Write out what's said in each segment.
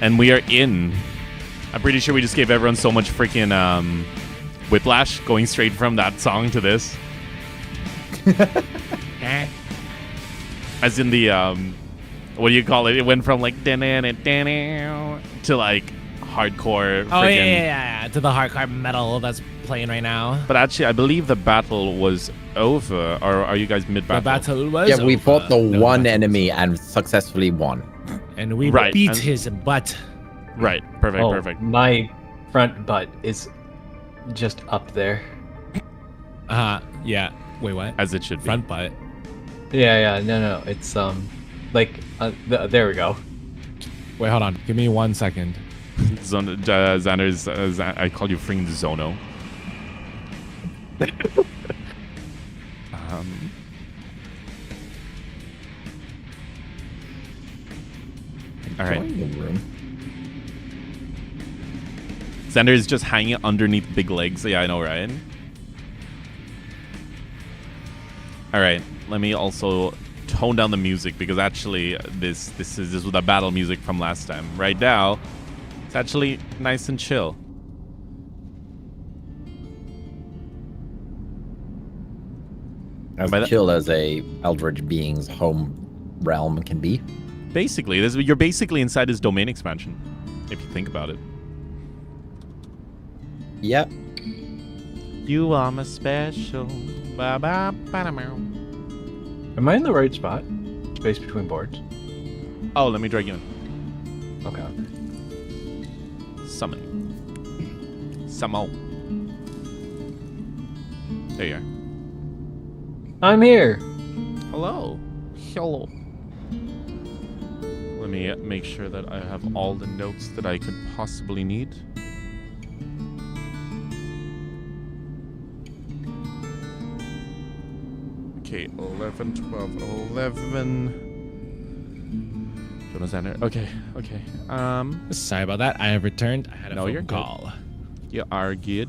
And we are in. I'm pretty sure we just gave everyone so much freaking whiplash going straight from that song to this. As in the, what do you call it? It went from like to like hardcore. Oh, yeah. To the hardcore metal that's playing right now. But actually, I believe the battle was over. Or are you guys mid-battle? The battle was Yeah, we over. fought the No, one battle enemy was and successfully won. and we Right, beat and- his butt. Right. Perfect. Oh, Perfect. my front butt is just up there. Yeah. Wait, what? As it should be. Front butt. Yeah. No. It's there we go. Wait, hold on. Give me 1 second. Xander's, I call you freaking Zono. All right. Join the room. Xander is just hanging underneath big legs. Yeah, I know, right? All right. Let me also tone down the music because actually this was the battle music from last time. Right now, it's actually nice and chill. As By the- chill as a Eldritch being's home realm can be. Basically, you're basically inside his domain expansion, if you think about it. Yep. You are my special. Ba-ba-ba-da-meow. Am I in the right spot? Space between boards. Oh, let me drag you in. Okay. Summon. Summon. There you are. I'm here. Hello. Hello. Let me make sure that I have all the notes that I could possibly need. Okay, 11, 12, 11. Jonas Xander. Okay. Sorry about that. I have returned. I had a No, phone you're good. call. You are good.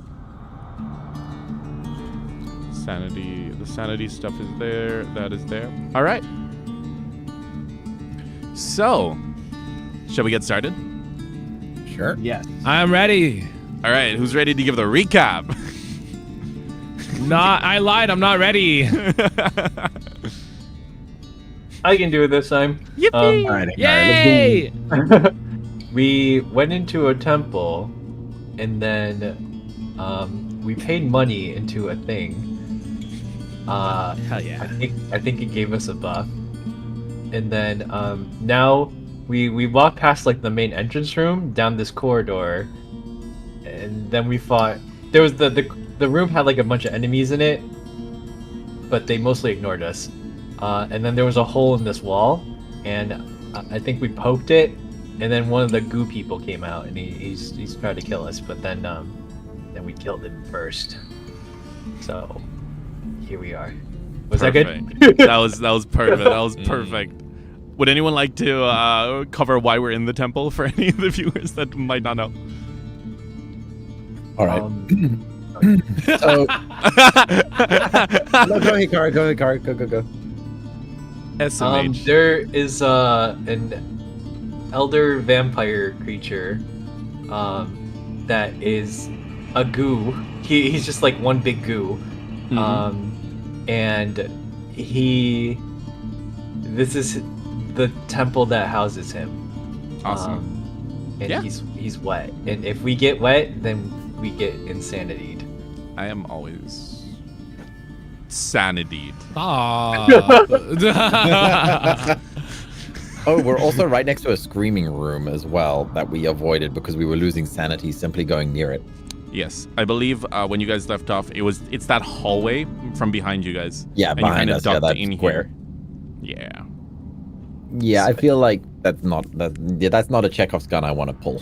Sanity. The sanity stuff is there. That is there. All right. So, shall we get started? Sure. Yes. I'm ready. All right. Who's ready to give the recap? I lied. I'm not ready. I can do it this time. Yippee! All right. Yay! We went into a temple, and then we paid money into a thing. Hell yeah. I think it gave us a buff, and then now we walked past like the main entrance room down this corridor, and then we fought. There was the room had like a bunch of enemies in it, but they mostly ignored us. And then there was a hole in this wall, and I think we poked it, and then one of the goo people came out, and he's tried to kill us, but then we killed him first. So here we are. Was that good? Perfect. that was perfect. That was perfect. Would anyone like to cover why we're in the temple for any of the viewers that might not know? All right. So, no, go ahead, Kara. Go. SMH. There is an elder vampire creature that is a goo. He's just like one big goo. And this is the temple that houses him. Awesome. And Yeah. he's wet. And if we get wet, then we get insanitied. I am always sanitied. Oh, we're also right next to a screaming room as well that we avoided because we were losing sanity simply going near it. Yes, I believe when you guys left off, it's that hallway from behind you guys. Yeah, and you behind kinda us. Yeah, ducked that's in square. Here. Yeah. Yeah, I feel like that's not a Chekhov's gun I want to pull.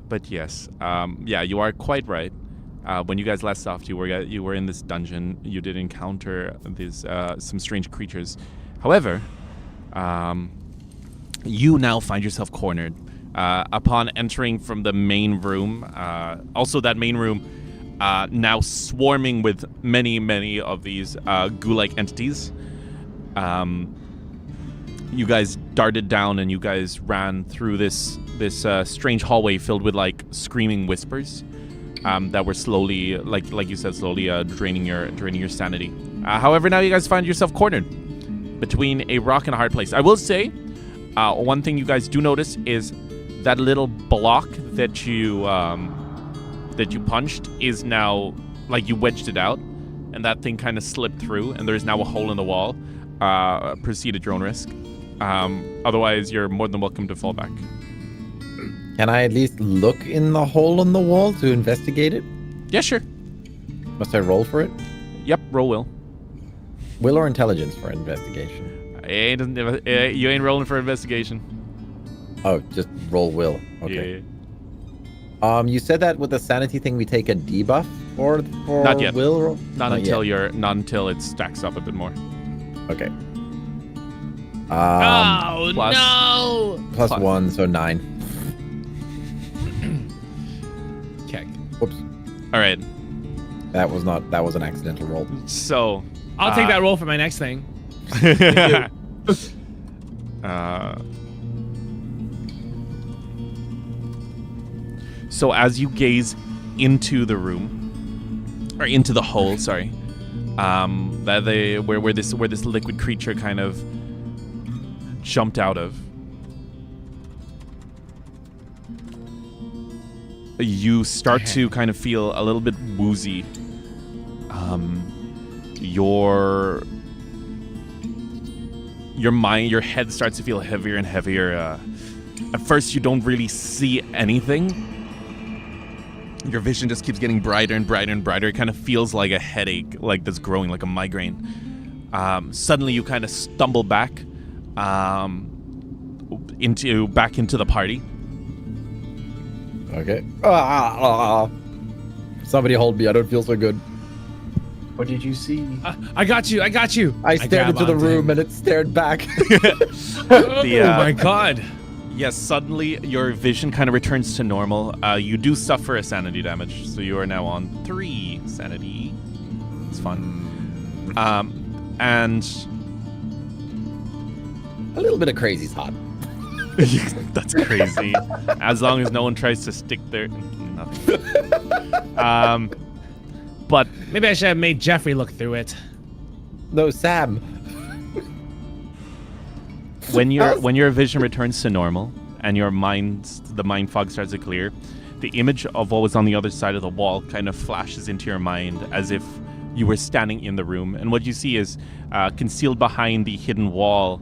But yes, yeah, you are quite right. When you guys last off, you were in this dungeon. You did encounter these some strange creatures. However, you now find yourself cornered. Upon entering from the main room, also that main room now swarming with many of these goo-like entities. you guys darted down and you guys ran through this strange hallway filled with like screaming whispers that were slowly, like you said, slowly draining your sanity. However, now you guys find yourself cornered between a rock and a hard place. I will say, one thing you guys do notice is that little block that you punched is now, like, you wedged it out, and that thing kind of slipped through, and there's now a hole in the wall. Proceed at your own risk. Otherwise, you're more than welcome to fall back. Can I at least look in the hole in the wall to investigate it? Yeah, sure. Must I roll for it? Yep, roll will. Will or intelligence for investigation? You ain't rolling for investigation. Oh, just roll will. Okay. Yeah. You said that with the sanity thing we take a debuff for Not yet. will roll? Not until it stacks up a bit more. Okay. Oh plus- no! Plus 1, so 9. Okay. Whoops. All right. That was an accidental roll. So I'll take that roll for my next thing. So as you gaze into the room, or into the hole, sorry, where this liquid creature kind of jumped out of, you start to kind of feel a little bit woozy. Your head starts to feel heavier and heavier. At first, you don't really see anything. Your vision just keeps getting brighter and brighter and brighter. It kind of feels like a headache, like that's growing, like a migraine. Suddenly, you kind of stumble back into the party. Okay. Somebody hold me. I don't feel so good. What did you see? I got you. I stared into the room and it stared back. Oh my god. Yes, suddenly your vision kind of returns to normal. You do suffer a sanity damage, so you are now on 3 sanity. It's fun. And a little bit of crazy's hot. that's crazy. As long as no one tries to stick their nothing. But maybe I should have made Jeffrey look through it. No, Sam. When your vision returns to normal and the mind fog starts to clear, the image of what was on the other side of the wall kind of flashes into your mind as if you were standing in the room. And what you see is concealed behind the hidden wall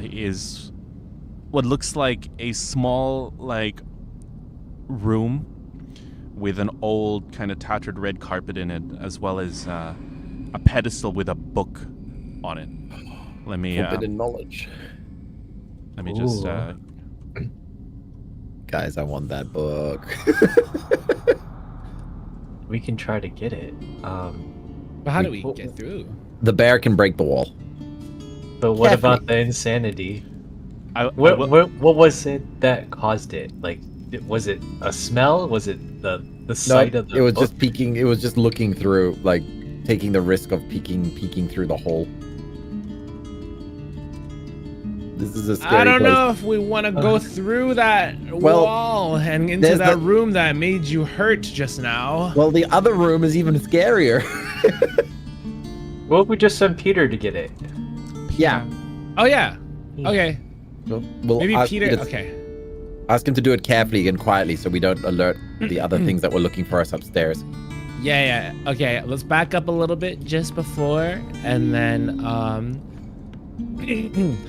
is what looks like a small room with an old kind of tattered red carpet in it, as well as a pedestal with a book on it. Let me forbidden knowledge. Let me just guys, I want that book. We can try to get it. But how do we get through? The bear can break the wall. But what about the insanity? What was it that caused it? Like, was it a smell? Was it the sight of the it was book? just peeking. It was just looking through, like taking the risk of peeking through the hole. This is a scary I don't place. know if we want to go through that wall and into that room that made you hurt just now. Well, the other room is even scarier. What if we just send Peter to get it? Yeah. Oh yeah. Okay. We'll Maybe ask Peter. Okay. Ask him to do it carefully and quietly, so we don't alert the other things that we're looking for us upstairs. Yeah. Okay. Let's back up a little bit just before, and then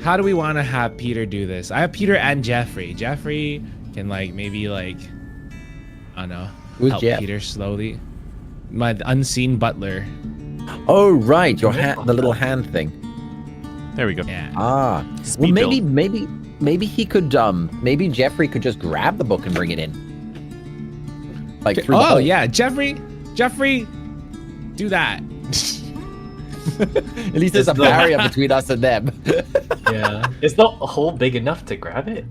how do we want to have Peter do this? I have Peter and Jeffrey. Jeffrey can maybe I don't know. Who's help Jeff? Peter slowly. My unseen butler. Oh right, your hand, the little hand thing. there we go. Yeah. Ah. Speed well, build. maybe he could maybe Jeffrey could just grab the book and bring it in. Like through the hole. Yeah, Jeffrey, do that. At least there's a barrier between us and them. Yeah. Is the hole big enough to grab it?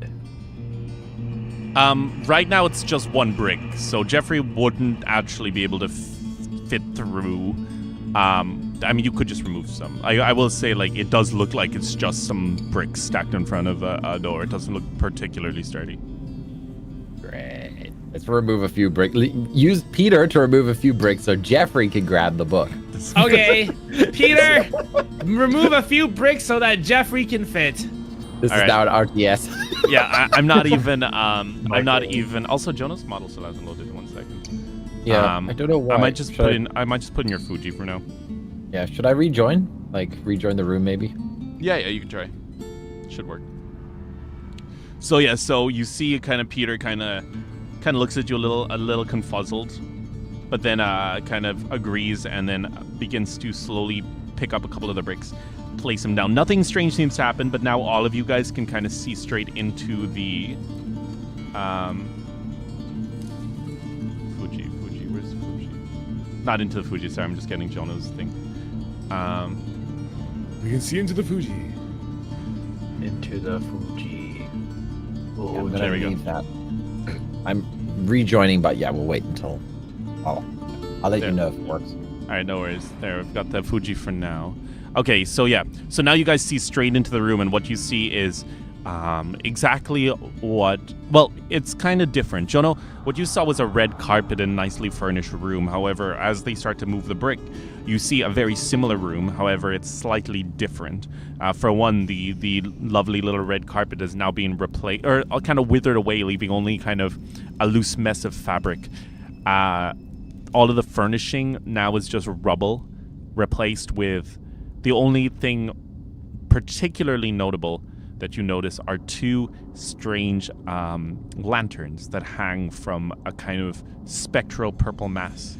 Right now it's just one brick, so Jeffrey wouldn't actually be able to fit through. I mean, you could just remove some. I will say, like, it does look like it's just some bricks stacked in front of a door. It doesn't look particularly sturdy. Great. Let's remove a few bricks. Use Peter to remove a few bricks so Jeffrey can grab the book. Okay, Peter, remove a few bricks so that Jeffrey can fit. This All is right. now an RTS. Yeah, I'm not even. I'm not even. Also, Jonas' model still hasn't loaded. 1 second. Yeah, I don't know why. I might just Should I might just put in your Fuji for now. Yeah, should I rejoin? Like, rejoin the room maybe? Yeah, you can try. Should work. So yeah, so you see kind of Peter kind of looks at you a little confuzzled, but then kind of agrees and then begins to slowly pick up a couple of the bricks, place them down. Nothing strange seems to happen, but now all of you guys can kind of see straight into the Fuji. Where's Fuji? Not into the Fuji. Sorry, I'm just getting Jonah's thing. We can see into the Fuji. Into the Fuji. Yeah, Oh, I'm gonna there we go. need that. I'm rejoining, but yeah, we'll wait until. Oh, I'll let There. you know if it works. All right, no worries. There, we've got the Fuji for now. Okay, so yeah. So now you guys see straight into the room, and what you see is exactly what... Well, it's kind of different. Jono, what you saw was a red carpet and nicely furnished room. However, as they start to move the brick, you see a very similar room. However, it's slightly different. For one, the lovely little red carpet is now being replaced, or kind of withered away, leaving only kind of a loose mess of fabric. All of the furnishing now is just rubble, replaced with... The only thing particularly notable that you notice are two strange lanterns that hang from a kind of spectral purple mass.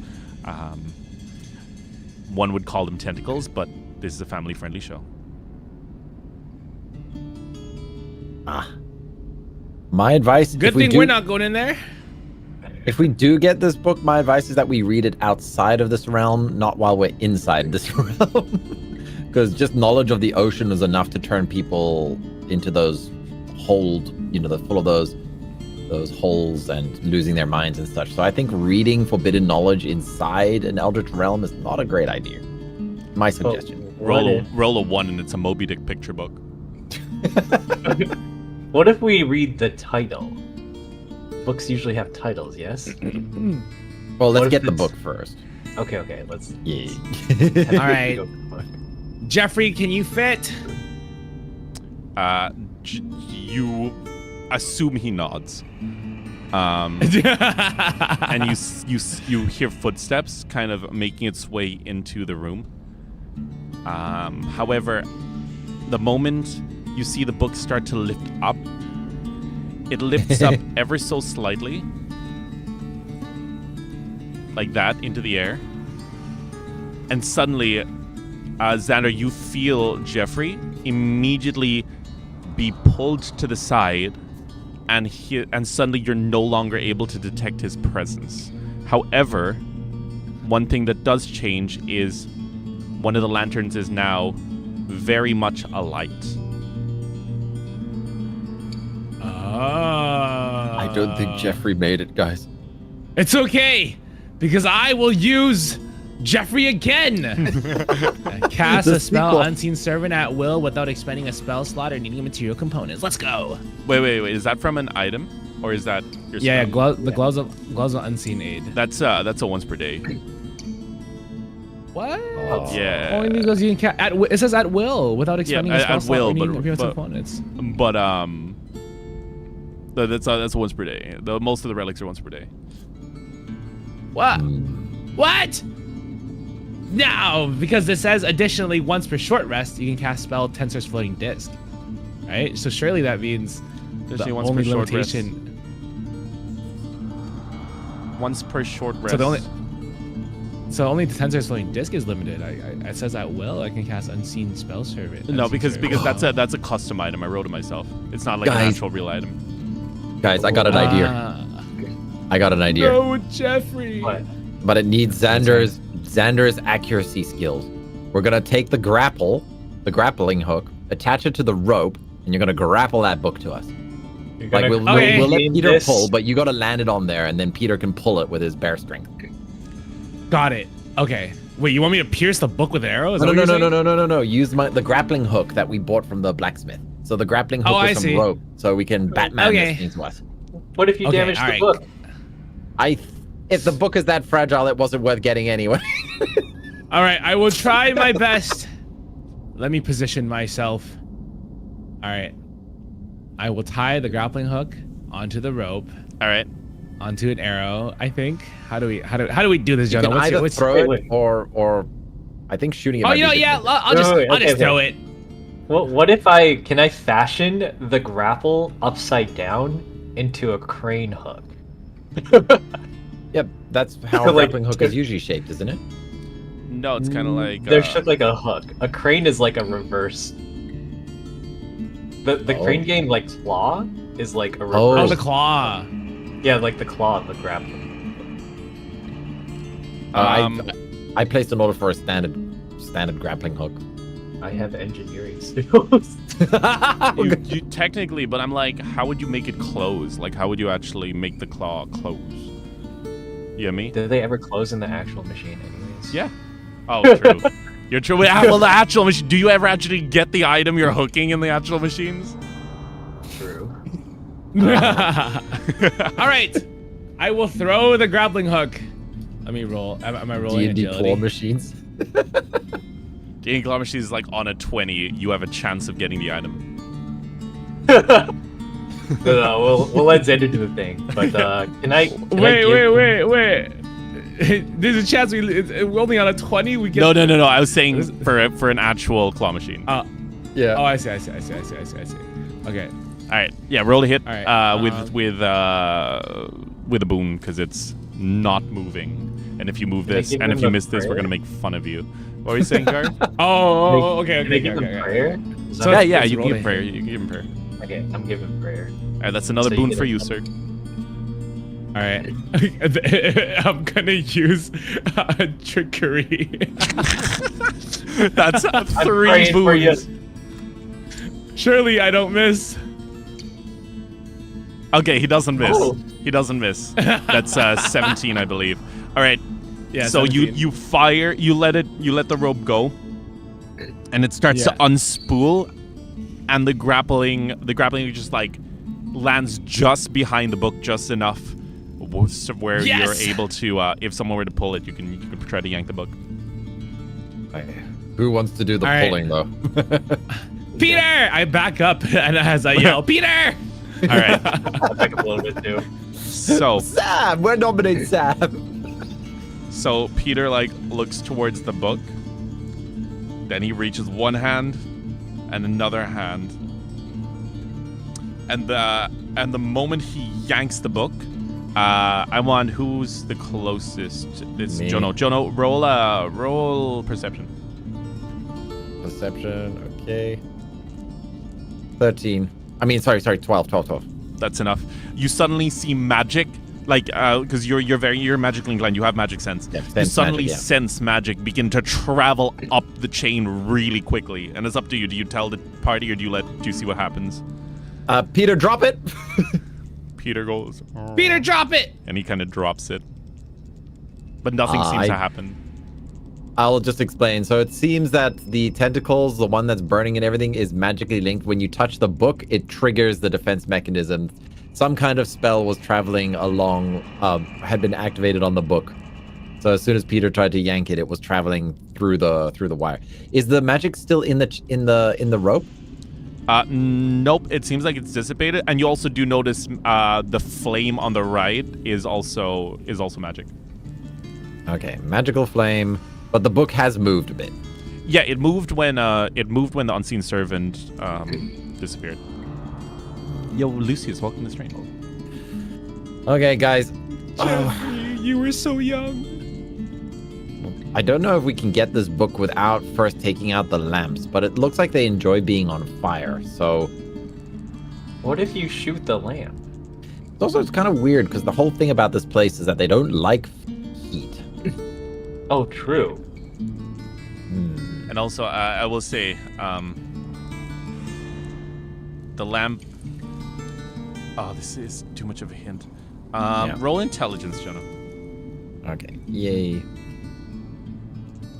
One would call them tentacles, but this is a family-friendly show. My advice. Good thing we're not going in there. If we do get this book, my advice is that we read it outside of this realm, not while we're inside this realm. Because just knowledge of the ocean is enough to turn people into those full of those holes and losing their minds and such. So I think reading forbidden knowledge inside an eldritch realm is not a great idea. My suggestion. Roll a 1 and it's a Moby Dick picture book. What if we read the title? Books usually have titles, yes? Well, What let's if get the it's- book first. Okay, let's... Yeah. All right, Jeffrey, can you fit? You assume he nods. And you hear footsteps kind of making its way into the room. However, the moment you see the book start to lift up, it lifts up ever so slightly, like that, into the air. And suddenly, Xander, you feel Jeffrey immediately be pulled to the side, and suddenly you're no longer able to detect his presence. However, one thing that does change is one of the lanterns is now very much alight. I don't think Jeffrey made it, guys. It's okay, because I will use Jeffrey again. Cast The a spell sequel. Unseen Servant at will without expending a spell slot or needing material components. Let's go. Wait. Is that from an item, or is that your Yeah, spell? the gloves of Unseen Aid. That's a once per day. What? Yeah. Only because you can it says at will without expending a spell at slot or will, needing but- material but- components. But that's a once per day. Most of the relics are once per day. What? What? No, because it says additionally once per short rest you can cast spell Tensor's Floating Disc, right? So surely that means the Additionally, once only per short rest. limitation. Once per short rest. So only the Tensor's Floating Disc is limited. It says at will I can cast Unseen Spell Servant. No, Unseen because Servant. that's a custom item. I wrote it myself. It's not like an Guys. actual real item. Guys, I got an idea. I got an idea. No, Jeffrey. What? But it needs Xander's accuracy skills. We're gonna take the grappling hook, attach it to the rope, and you're gonna grapple that book to us. You're Like gonna we'll let name Peter this- pull, but you gotta land it on there, and then Peter can pull it with his bear strength. Got it. Okay. Wait, you want me to pierce the book with an arrow? Is that No, what no, you're no, saying? no, no, no, no. Use the grappling hook that we bought from the blacksmith. So the grappling hook I with some see. rope, so we can Batman Okay. this thing to us. What if you Okay, damage the alright. book? If the book is that fragile, it wasn't worth getting anyway. All right, I will try my best. Let me position myself. All right. I will tie the grappling hook onto the rope, All right. onto an arrow, I think. How do we do this, You Jonah? can either throw it wait. or I think shooting it. Oh, might you know, be yeah, different. I'll just Okay, throw it. Well, what if can I fashion the grapple upside down into a crane hook? Yep, that's how So, a like, grappling hook is usually shaped, isn't it? No, it's kind of like. They're shaped like a hook. A crane is like a reverse. The Oh. crane game, like claw, is like a reverse. Oh, the claw. Yeah, like the claw of the grappling. I placed an order for a standard grappling hook. I have engineering skills. you technically, but I'm like, how would you make it close? Like, how would you actually make the claw close? You know me? Do they ever close in the actual machine, anyways? Yeah. Oh, true. You're true. Well, the actual machine. Do you ever actually get the item you're hooking in the actual machines? True. All right. I will throw the grappling hook. Let me roll. Am I rolling D&D agility? claw machines. The claw machine is like on a 20. You have a chance of getting the item. No, we'll let Xander do the thing. But can I Wait. There's a chance we're only on a 20. We get. No. I was saying for an actual claw machine. Yeah. Oh, I see. Okay. All right. Yeah. Roll a hit. All right, With a boon because it's not moving. And if you move Can I this, give and if him you a miss this, we're prayer? gonna make fun of you. What were you saying, Gar? Oh, okay. Can I give him prayer? Is So- that- yeah. let's You roll can a give prayer. You can give him prayer. Okay, I'm giving prayer. All right. That's another So you boon get for a- you, sir. All right. I'm gonna use trickery. That's I'm 3 praying for you. boons. Surely I don't miss. Okay, he doesn't miss. Oh. He doesn't miss. That's 17, I believe. All right. Yeah. So 17. you fire, you let the rope go, and it starts to Yeah. unspool, and the grappling just like lands just behind the book, just enough where Yes! you're able to, if someone were to pull it, you can try to yank the book. Who wants to do the All right. pulling though? Peter! I back up and as I yell, Peter! All right. I'll back up a little bit too. So Sam, we're nominating Sam. so Peter like looks towards the book, then he reaches one hand and another hand, and the moment he yanks the book, I want who's the closest. It's Me. Jono. Jono, roll perception. Perception, okay. 13. I mean, sorry, 12. That's enough. You suddenly see magic, like because you're magically inclined. You have magic sense. Yeah, You sense suddenly magic, yeah. sense magic begin to travel up the chain really quickly, and it's up to you. Do you tell the party or do you see what happens? Peter, drop it. Peter goes. Peter, drop it! And he kind of drops it, but nothing seems to happen. I'll just explain. So it seems that the tentacles, the one that's burning and everything, is magically linked. When you touch the book, it triggers the defense mechanism. Some kind of spell was traveling along, had been activated on the book. So as soon as Peter tried to yank it, it was traveling through the wire. Is the magic still in the rope? Nope. It seems like it's dissipated, and you also do notice the flame on the right is also magic. Okay, magical flame, but the book has moved a bit. Yeah, it moved when the unseen servant disappeared. Yo, Lucius, welcome to the stream. Okay, guys. You were so young. I don't know if we can get this book without first taking out the lamps, but it looks like they enjoy being on fire, so... What if you shoot the lamp? It's kind of weird, because the whole thing about this place is that they don't like heat. Oh, true. And also, I will say, the lamp. Oh, this is too much of a hint. Yeah. Roll intelligence, Jonah. Okay, yay.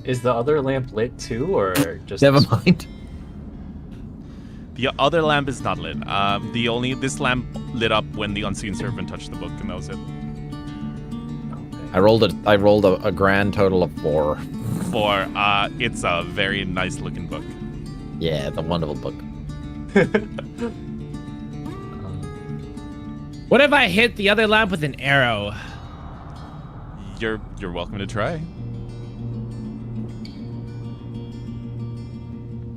Is the other lamp lit too, or just? Never mind. The other lamp is not lit. This lamp lit up when the unseen servant touched the book, and that was it. I rolled a grand total of 4. 4. It's a very nice looking book. Yeah, it's a wonderful book. What if I hit the other lamp with an arrow? You're welcome to try.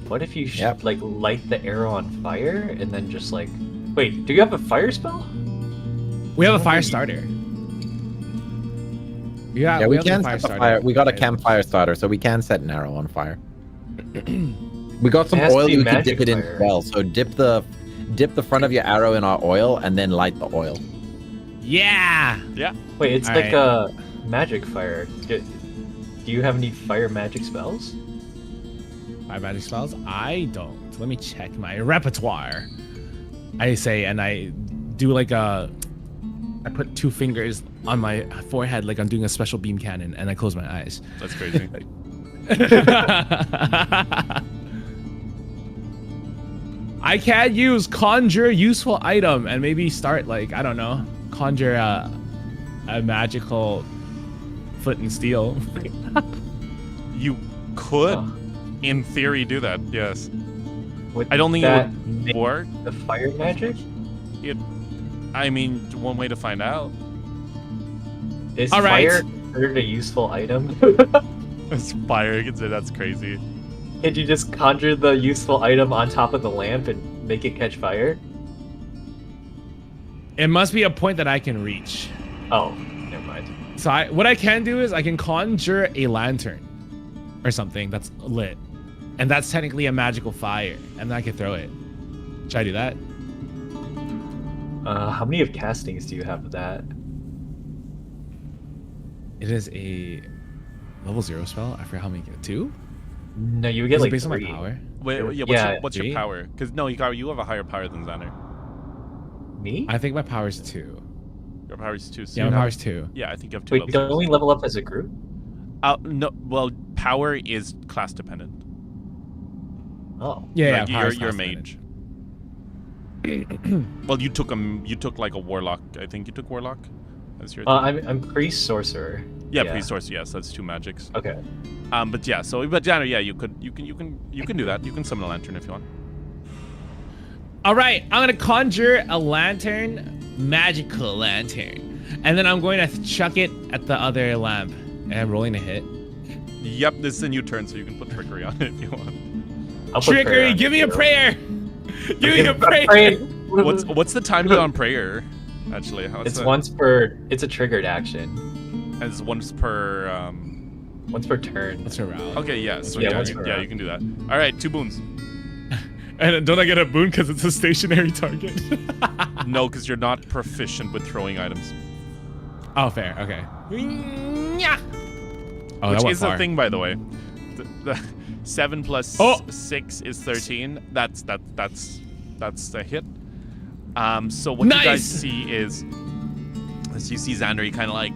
What if you Yep. like light the arrow on fire and then just like, wait, do you have a fire spell? We have a fire starter. Yeah, we have can a set the starter. fire. We got a campfire starter, so we can set an arrow on fire. We got some It has to oil be we can magic dip it in fire. as well. So dip the front of your arrow in our oil and then light the oil. Yeah. Yeah. Wait, it's All like right. a magic fire. Do you have any fire magic spells? My magic spells? I don't. Let me check my repertoire. I say, and I do like I put 2 fingers on my forehead like I'm doing a special beam cannon, and I close my eyes. That's crazy. I can use conjure useful item and maybe start like, I don't know, conjure a magical foot and steel. You could, Oh. in theory, do that. Yes. Would I don't think that it make would work. the fire magic? I mean, one way to find out. Is All right. fire considered a useful item? Fire, that's crazy. Could you just conjure the useful item on top of the lamp and make it catch fire? It must be a point that I can reach. Oh, never mind. So what I can do is I can conjure a lantern or something that's lit. And that's technically a magical fire. And then I can throw it. Should I do that? How many of castings do you have of that? It is a level 0 spell. I forgot how many you get. 2? No, you would get Is it like based 3. on my power? Wait, yeah, Yeah, what's your 3? power? Because no, you have a higher power than Xander. Me? I think my power is 2. Your power is 2. So Yeah, you my have- power is 2. Yeah, I think you have 2 Wait, levels. don't we level up as a group? No, well, power is class dependent. Oh. Yeah, Like, yeah, you're a mage. Well, you took like a warlock. I think you took warlock as your. I'm priest sorcerer. yeah, priest source. Yes, that's 2 magics. Okay. But yeah, but Xander, yeah, you can do that. You can summon a lantern if you want. All right, I'm gonna conjure a lantern, magical lantern, and then I'm going to chuck it at the other lamp. And I'm rolling a hit. Yep, this is a new turn, so you can put trickery on it if you want. I'll put prayer Trickery, on give it, me a too. prayer. Give me a I'm prayer. praying. What's the time limit on prayer? Actually, It's once per. It's a triggered action. It's once per. Once per turn. What's her round? Okay, yeah, so Yeah, yeah, once you, per yeah, round. you can do that. All right, 2 boons. And don't I get a boon because it's a stationary target? No, because you're not proficient with throwing items. Oh, fair. Okay. Oh, Which that went is far. a thing, by the way. The 7 plus Oh! 6 is 13. That's a hit. So what you guys Nice! see is, as you see Xander, he kind of like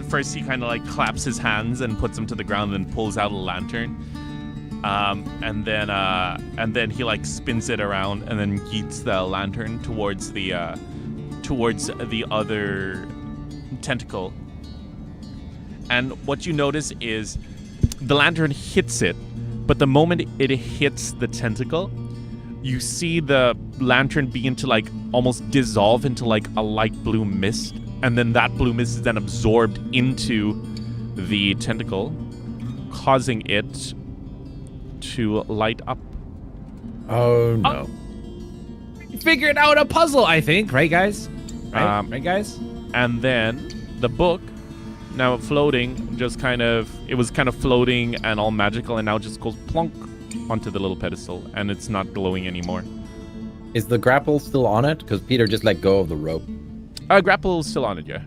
first he kind of like claps his hands and puts them to the ground, and then pulls out a lantern. And then he like spins it around and then yeets the lantern towards the other tentacle. And what you notice is the lantern hits it, but the moment it hits the tentacle, you see the lantern begin to like almost dissolve into like a light blue mist, and then that blue mist is then absorbed into the tentacle, causing it to light up. Oh no. Figured out a puzzle, I think. Right, guys? Right, Um, guys? And then the book, now floating, it was kind of floating and all magical, and now just goes plonk onto the little pedestal, and it's not glowing anymore. Is the grapple still on it? Because Peter just let go of the rope. Grapple's still on it, yeah.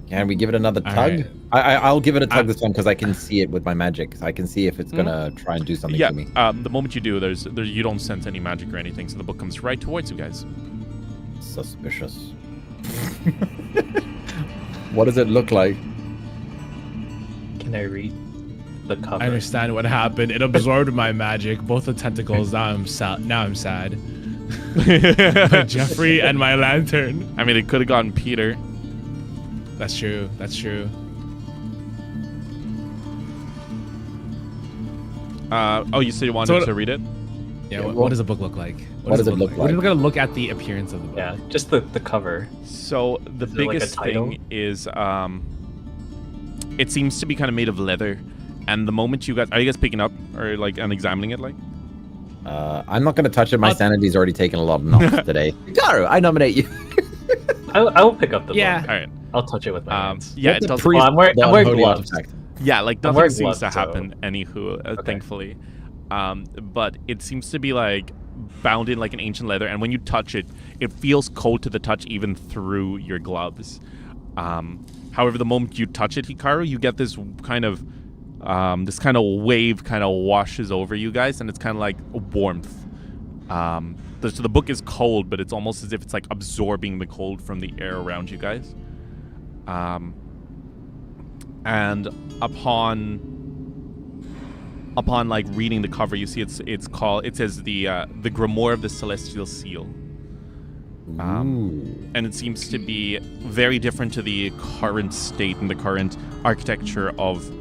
Can we give it another All tug? right. I'll give it a tug this time because I can see it with my magic. I can see if it's gonna try and do something Yeah, to me. the moment you do, there's you don't sense any magic or anything, so the book comes right towards you guys. Suspicious. What does it look like? Can I read the cover. I understand what happened. It absorbed my magic, both the tentacles. Now I'm sad. My Jeffrey and my lantern. I mean, it could have gotten Peter. That's true. That's true. You said you wanted to read it? Yeah. What does the book look like? What does it look like? We're gonna look at the appearance of the book. Yeah, just the cover. So the Is there, like, a biggest title? thing is it seems to be kind of made of leather, and the moment you guys are you guys picking up or like and examining it like? I'm not going to touch it. My sanity's already taken a lot of knocks today. Garu, I nominate you. I will pick up the Yeah. book. All right. I'll touch it with my hands. Yeah, it does. Well, I'm wearing gloves. Yeah, like I'm nothing wearing seems gloves, to so- happen. Anywho, Okay. thankfully, but it seems to be like bound in like an ancient leather, and when you touch it, it feels cold to the touch even through your gloves. However, the moment you touch it, Hikaru, you get this kind of wave kind of washes over you guys, and it's kind of like warmth. So the book is cold, but it's almost as if it's like absorbing the cold from the air around you guys. And upon like reading the cover, you see it says the Grimoire of the Celestial Seal. And it seems to be very different to the current state and the current architecture of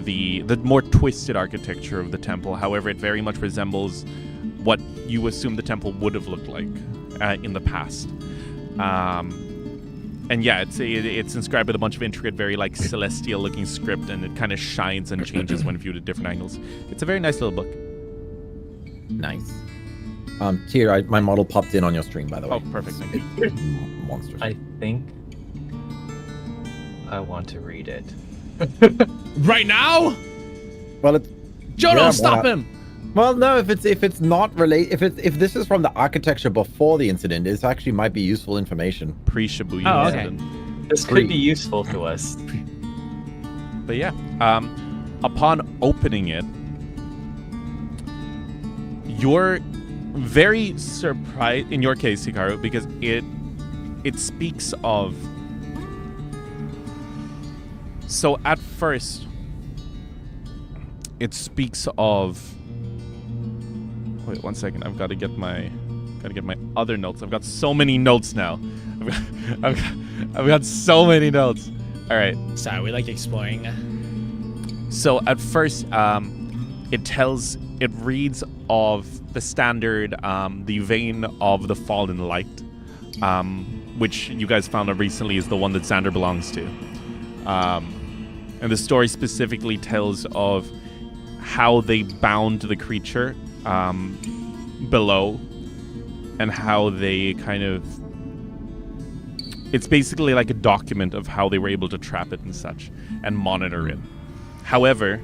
the more twisted architecture of the temple. However, it very much resembles what you assume the temple would have looked like in the past. And yeah, it's inscribed with a bunch of intricate, very like celestial-looking script, and it kind of shines and changes when viewed at different angles. It's a very nice little book. Nice. Tyr, my model popped in on your stream, by the way. Oh, perfect. Thank you. Monsters. I think I want to read it. Right now, Well, it's Jono, Yeah, stop why him. well, no. If it's not related, if this is from the architecture before the incident, it actually might be useful information. Pre-Shibuya Oh, okay. incident. This could be useful to us. But yeah, upon opening it, you're very surprised, in your case, Hikaru, because it speaks of... So at first, it speaks of... Wait 1 second, I've got to get my other notes. I've got so many notes now. I've got so many notes. All right. Sorry, we like exploring. So at first, it reads of the standard, the vein of the fallen light, which you guys found out recently is the one that Xander belongs to. And the story specifically tells of how they bound the creature below, and how they kind of... It's basically like a document of how they were able to trap it and such, and monitor it. However,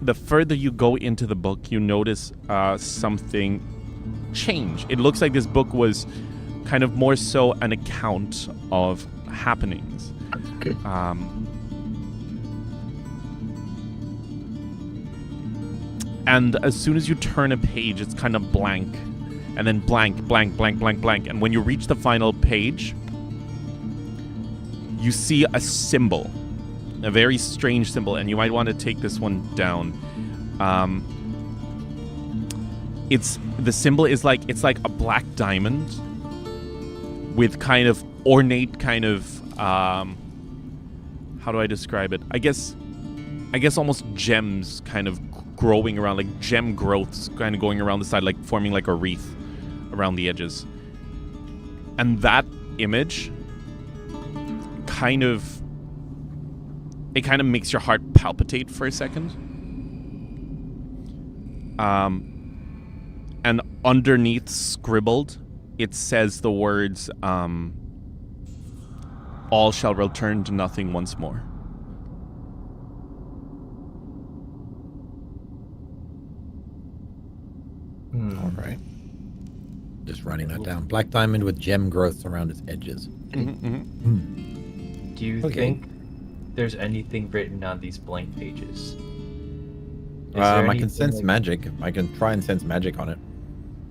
the further you go into the book, you notice something change. It looks like this book was kind of more so an account of happenings. And as soon as you turn a page, it's kind of blank. And then blank, blank, blank, blank, blank. And when you reach the final page, you see a symbol. A very strange symbol, and you might want to take this one down. The symbol is like a black diamond with kind of ornate kind of how do I describe it? I guess almost gems kind of growing around, like gem growths kind of going around the side, like forming like a wreath around the edges. And that image kind of makes your heart palpitate for a second. And underneath, scribbled, it says the words, all shall return to nothing once more. All right. Just writing that down. Black diamond with gem growths around its edges. Do you think there's anything written on these blank pages? I can sense magic. I can try and sense magic on it.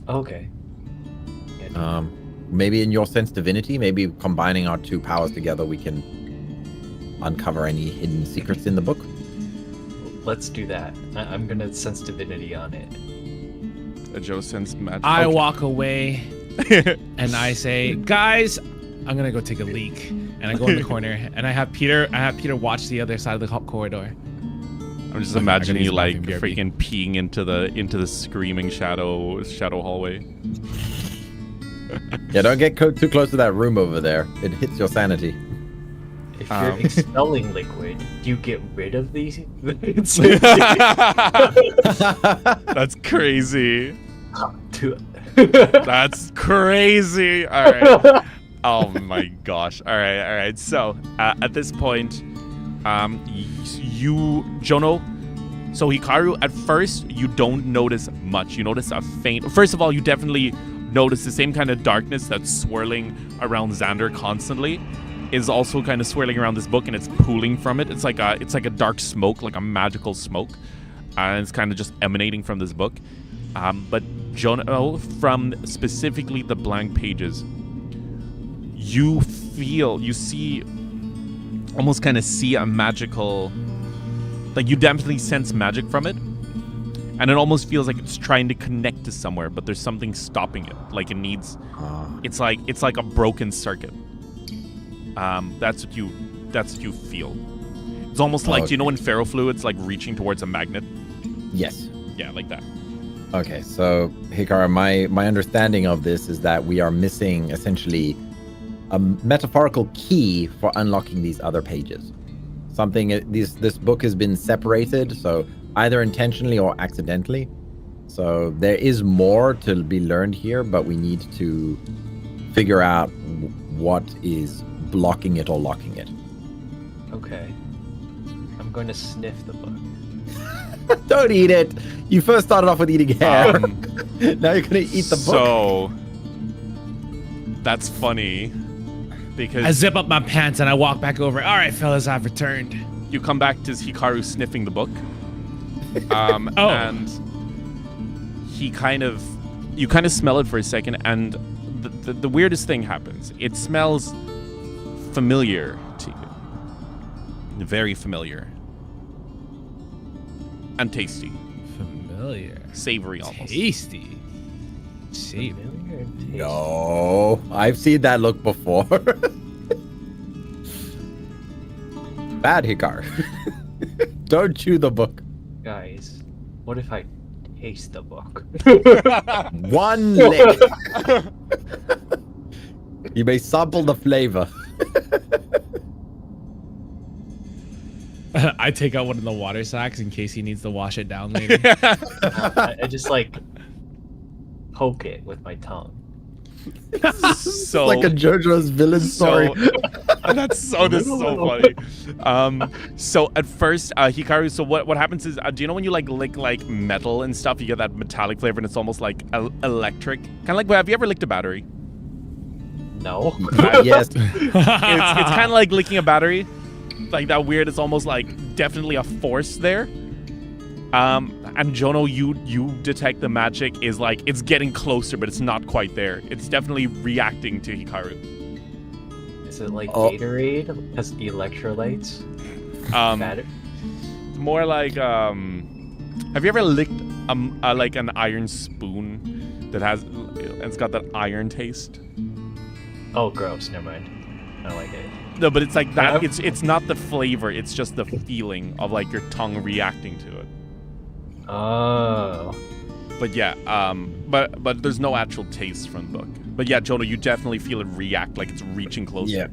Okay. Yeah, Maybe in your sense divinity, maybe combining our two powers together, we can uncover any hidden secrets in the book. let's do that. I'm gonna sense divinity on it. Joe sense magic. I Okay. walk away and I say, guys, I'm gonna go take a leak. And I go in the corner and I have Peter watch the other side of the corridor. I'm just Okay, imagining I you gotta like use freaking peeing into the screaming shadow hallway. Yeah, don't get too close to that room over there. It hits your sanity. If you're expelling liquid, do you get rid of these? That's crazy. To- That's crazy. All right. Oh my gosh. All right. So at this point, you, Jono, so Hikaru, at first you don't notice much. You notice a faint. First of all, you definitely notice the same kind of darkness that's swirling around Xander constantly is also kind of swirling around this book, and it's pooling from it. It's like a dark smoke, like a magical smoke, and it's kind of just emanating from this book. But Jono, from specifically the blank pages, you see, almost kind of see a magical, like you definitely sense magic from it, and it almost feels like it's trying to connect to somewhere, but there's something stopping it. Like it needs, it's like a broken circuit. That's what you feel. It's almost like, do you know when ferrofluid's like reaching towards a magnet? Yes. Yeah, like that. Okay, so Hikaru, my understanding of this is that we are missing essentially a metaphorical key for unlocking these other pages. This book has been separated, so either intentionally or accidentally. So there is more to be learned here, but we need to figure out what is blocking it or locking it. Okay. I'm going to sniff the book. Don't eat it. You first started off with eating hair. Now you're gonna eat the book. So that's funny because I zip up my pants and I walk back over. All right, fellas, I've returned. you come back to Hikaru sniffing the book. Oh. And you kind of smell it for a second, and the weirdest thing happens. It smells familiar to you. Very familiar. And tasty. Familiar. Savory almost. Tasty. Savory. Familiar and tasty. No, I've seen that look before. Bad Hikaru. Don't chew the book. Guys, what if I taste the book? One lick. You may sample the flavor. I take out one of the water sacks in case he needs to wash it down later. I just like poke it with my tongue. So Like a JoJo's villain story. This is so funny. So at first, Hikaru, so what happens is, do you know when you like lick like metal and stuff, you get that metallic flavor and it's almost like electric? Kind of like, have you ever licked a battery? No. Yes. It's kind of like licking a battery. Like that weird, it's almost like definitely a force there. And Jono, you detect the magic is like, it's getting closer, but it's not quite there. It's definitely reacting to Hikaru. Is it like Gatorade? Has electrolytes? Matter? More like, have you ever licked like an iron spoon that has, it's got that iron taste? Oh, gross. Never mind. I don't like it. No, but it's like that. It's not the flavor. It's just the feeling of like your tongue reacting to it. Oh. But yeah, but there's no actual taste from the book. But yeah, Jono, you definitely feel it react, like it's reaching closer. Yeah.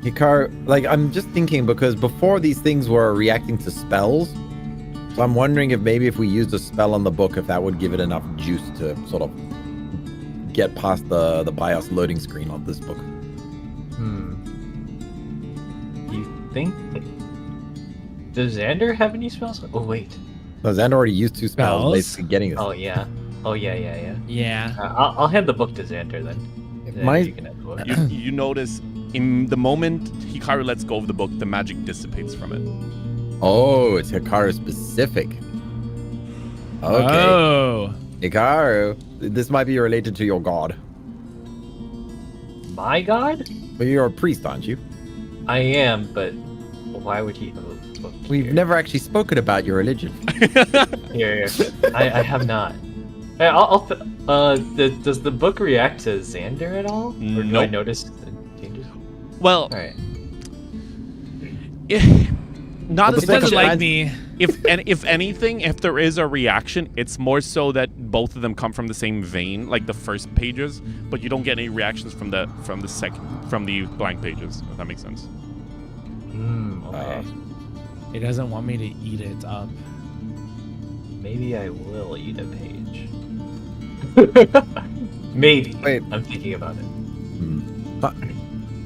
Hikaru, like I'm just thinking because before these things were reacting to spells, so I'm wondering if maybe if we used a spell on the book, if that would give it enough juice to sort of get past the BIOS loading screen on this book. You think? Does Xander have any spells? Oh wait. So Xander already used 2 spells, Spells? basically getting us. Oh yeah. Oh yeah. Yeah. I'll hand the book to Xander then. My- You can have the book. You notice in the moment Hikaru lets go of the book, the magic dissipates from it. Oh, it's Hikaru specific. Okay. Oh. Hikaru, this might be related to your god. My god? But you're a priest, aren't you? I am, but Why would he have a book? We've here? never actually spoken about your religion. Here. I have not. Hey, does the book react to Xander at all? Or do I Nope. notice the changes? Well, All right. not Well, as It the much doesn't as like me. if anything, if there is a reaction, it's more so that both of them come from the same vein, like the first pages, but you don't get any reactions from the blank pages. If that makes sense. Okay. It doesn't want me to eat it up. Maybe I will eat a page. Maybe. Wait. I'm thinking about it.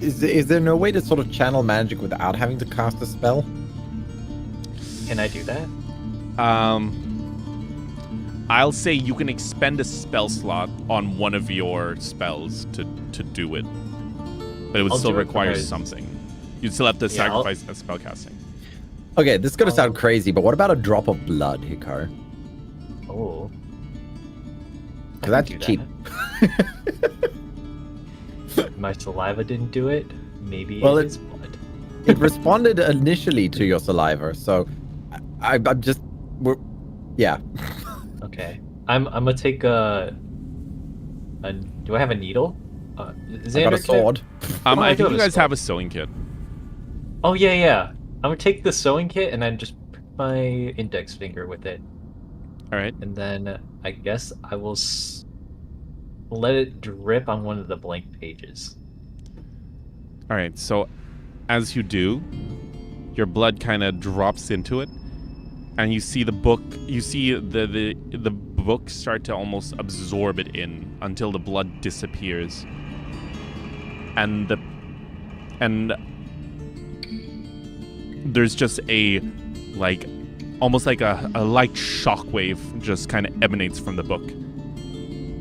Is there no way to sort of channel magic without having to cast a spell? Can I do that? I'll say you can expend a spell slot on one of your spells to do it, but it would I'll still do it require because- something. You'd still have to Yeah, I'll- sacrifice a spell casting. Okay, this is gonna sound crazy, but what about a drop of blood, Hikaru? Oh. I 'Cause that's can do cheap. that. My saliva didn't do it. Maybe Well, it is blood. It responded initially to your saliva, so I'm just yeah. Okay. I'm gonna take a. Do I have a needle? Xander, I got a can sword. Oh, I I do think have you a guys sword. have a sewing kit. Oh yeah. I'm gonna take the sewing kit and then just prick my index finger with it, All right. and then I guess I will let it drip on one of the blank pages. All right. So, as you do, your blood kind of drops into it, and you see the book. You see the book start to almost absorb it in until the blood disappears, and there's just a almost like a light shockwave just kind of emanates from the book,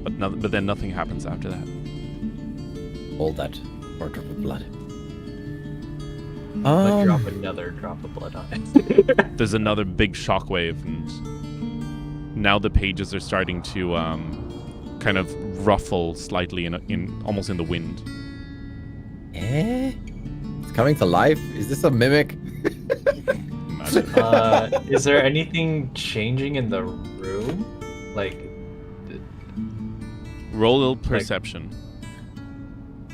but then nothing happens after that. All that for a drop of blood. But drop another drop of blood on it. There's another big shockwave, and now the pages are starting to kind of ruffle slightly in almost in the wind. Eh? It's coming to life. Is this a mimic? Imagine. Is there anything changing in the room? Like, Roll a little perception.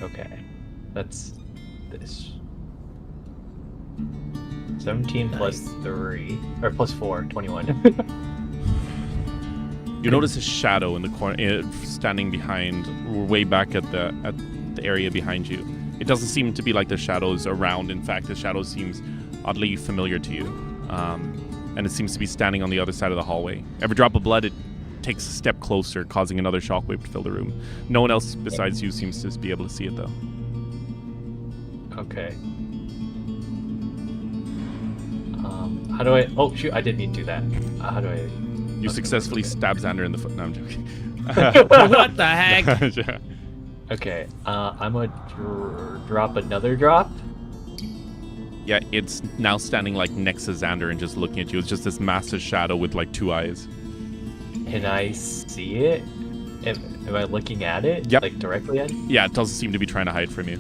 okay, that's this. 17 plus 3, or plus 4, 21. You notice a shadow in the corner, standing behind, way back at the area behind you. It doesn't seem to be like the shadows around. In fact, the shadow seems oddly familiar to you, and it seems to be standing on the other side of the hallway. Every drop of blood, it takes a step closer, causing another shockwave to fill the room. No one else besides you seems to be able to see it, though. Okay. How do I? Oh shoot! I didn't mean to do that. How do I? You successfully stab Xander in the foot. No, I'm joking. What the heck? Yeah. Okay. I'm gonna drop another drop. Yeah, it's now standing like next to Xander and just looking at you. It's just this massive shadow with like 2 eyes. Can I see it? Am I looking at it? Yep. Like directly at it? Yeah, it doesn't seem to be trying to hide from you.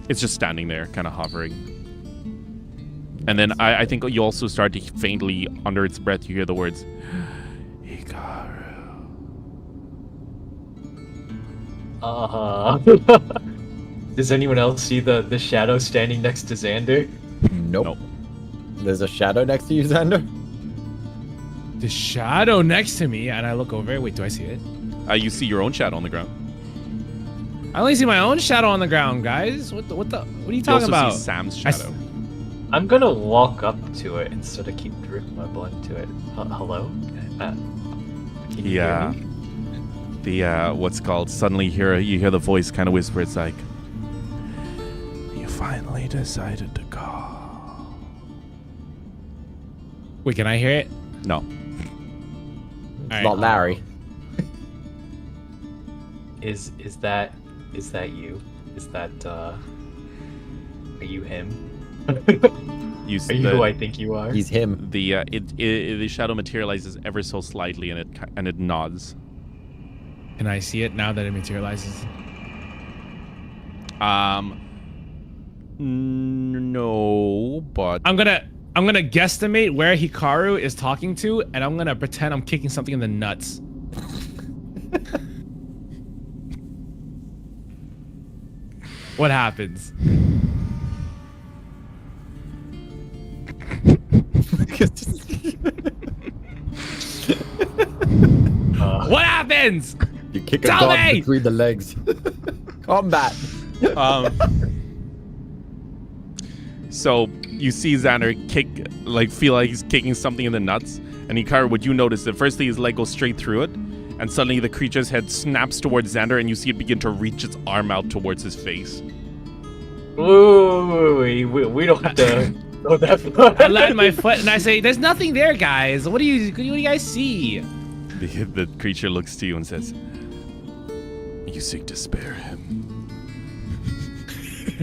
It's just standing there, kind of hovering. And then I think you also start to faintly, under its breath, you hear the words, Hikaru. Does anyone else see the shadow standing next to Xander? Nope. Nope. There's a shadow next to you, Xander? The shadow next to me, and I look over it. Wait, do I see it? You see your own shadow on the ground. I only see my own shadow on the ground, guys. What are you You talking also about? see Sam's I s- shadow. I'm gonna walk up to it instead of keep dripping my blood to it. Hello? Can you hear Yeah. me? The what's called, suddenly you hear the voice kind of whisper. It's like, you finally decided to call. Wait, can I hear it? No. All It's right. not Larry. Is that you? Is that are you him? You Are you who I think you are? He's him. the shadow materializes ever so slightly, and it nods. Can I see it now that it materializes? No, No, but I'm gonna guesstimate where Hikaru is talking to, and I'm gonna pretend I'm kicking something in the nuts. What happens? What happens? You kick a Tell dog me! between the legs. Combat. So you see Xander feel like he's kicking something in the nuts, and Hikaru, what you notice that firstly his leg goes straight through it, and suddenly the creature's head snaps towards Xander, and you see it begin to reach its arm out towards his face. Ooh, we don't have to go that far. I land my foot and I say, "There's nothing there, guys. What do you guys see?" The creature looks to you and says, "You seek to spare him."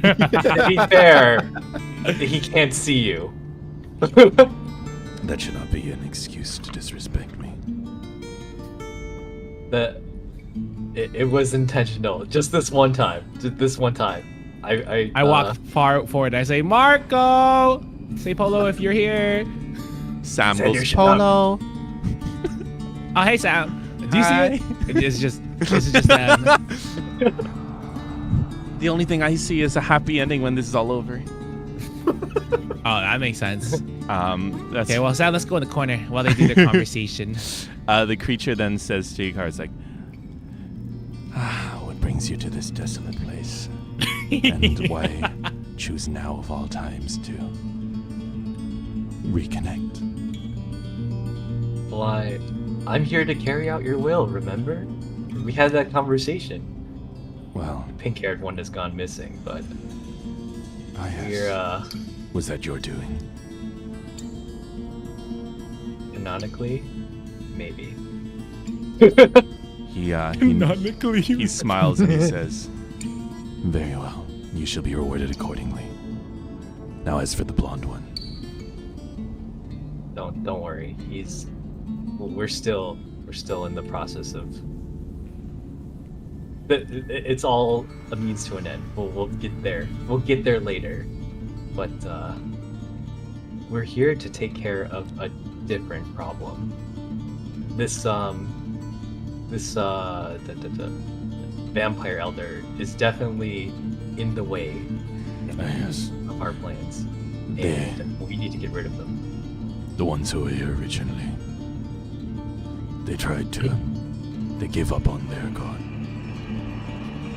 To be fair, he can't see you. That should not be an excuse to disrespect me. It was intentional. Just this one time. Just this one time. I walk far forward. I say, "Marco, say Polo if you're here." Sam Said goes, your Polo. Oh, hey Sam. Do you Hi. see it? This is just them. The only thing I see is a happy ending when this is all over. Oh, that makes sense. That's Okay, well, Sam, let's go in the corner while they do their conversation. The creature then says to Hikaru, it's like, what brings you to this desolate place? And why choose now of all times to reconnect? Why, I'm here to carry out your will, remember? We had that conversation. Well, The pink-haired one has gone missing, but yes. Was that your doing? canonically, maybe. He smiles and he says, "Very well. You shall be rewarded accordingly. Now, as for the blonde one, Don't worry. We're still in the process of. It's all a means to an end. We'll get there. We'll get there later, but we're here to take care of a different problem. This vampire elder is definitely in the way yes, of our plans, They- and we need to get rid of them. the ones who were here originally, they gave up on their god,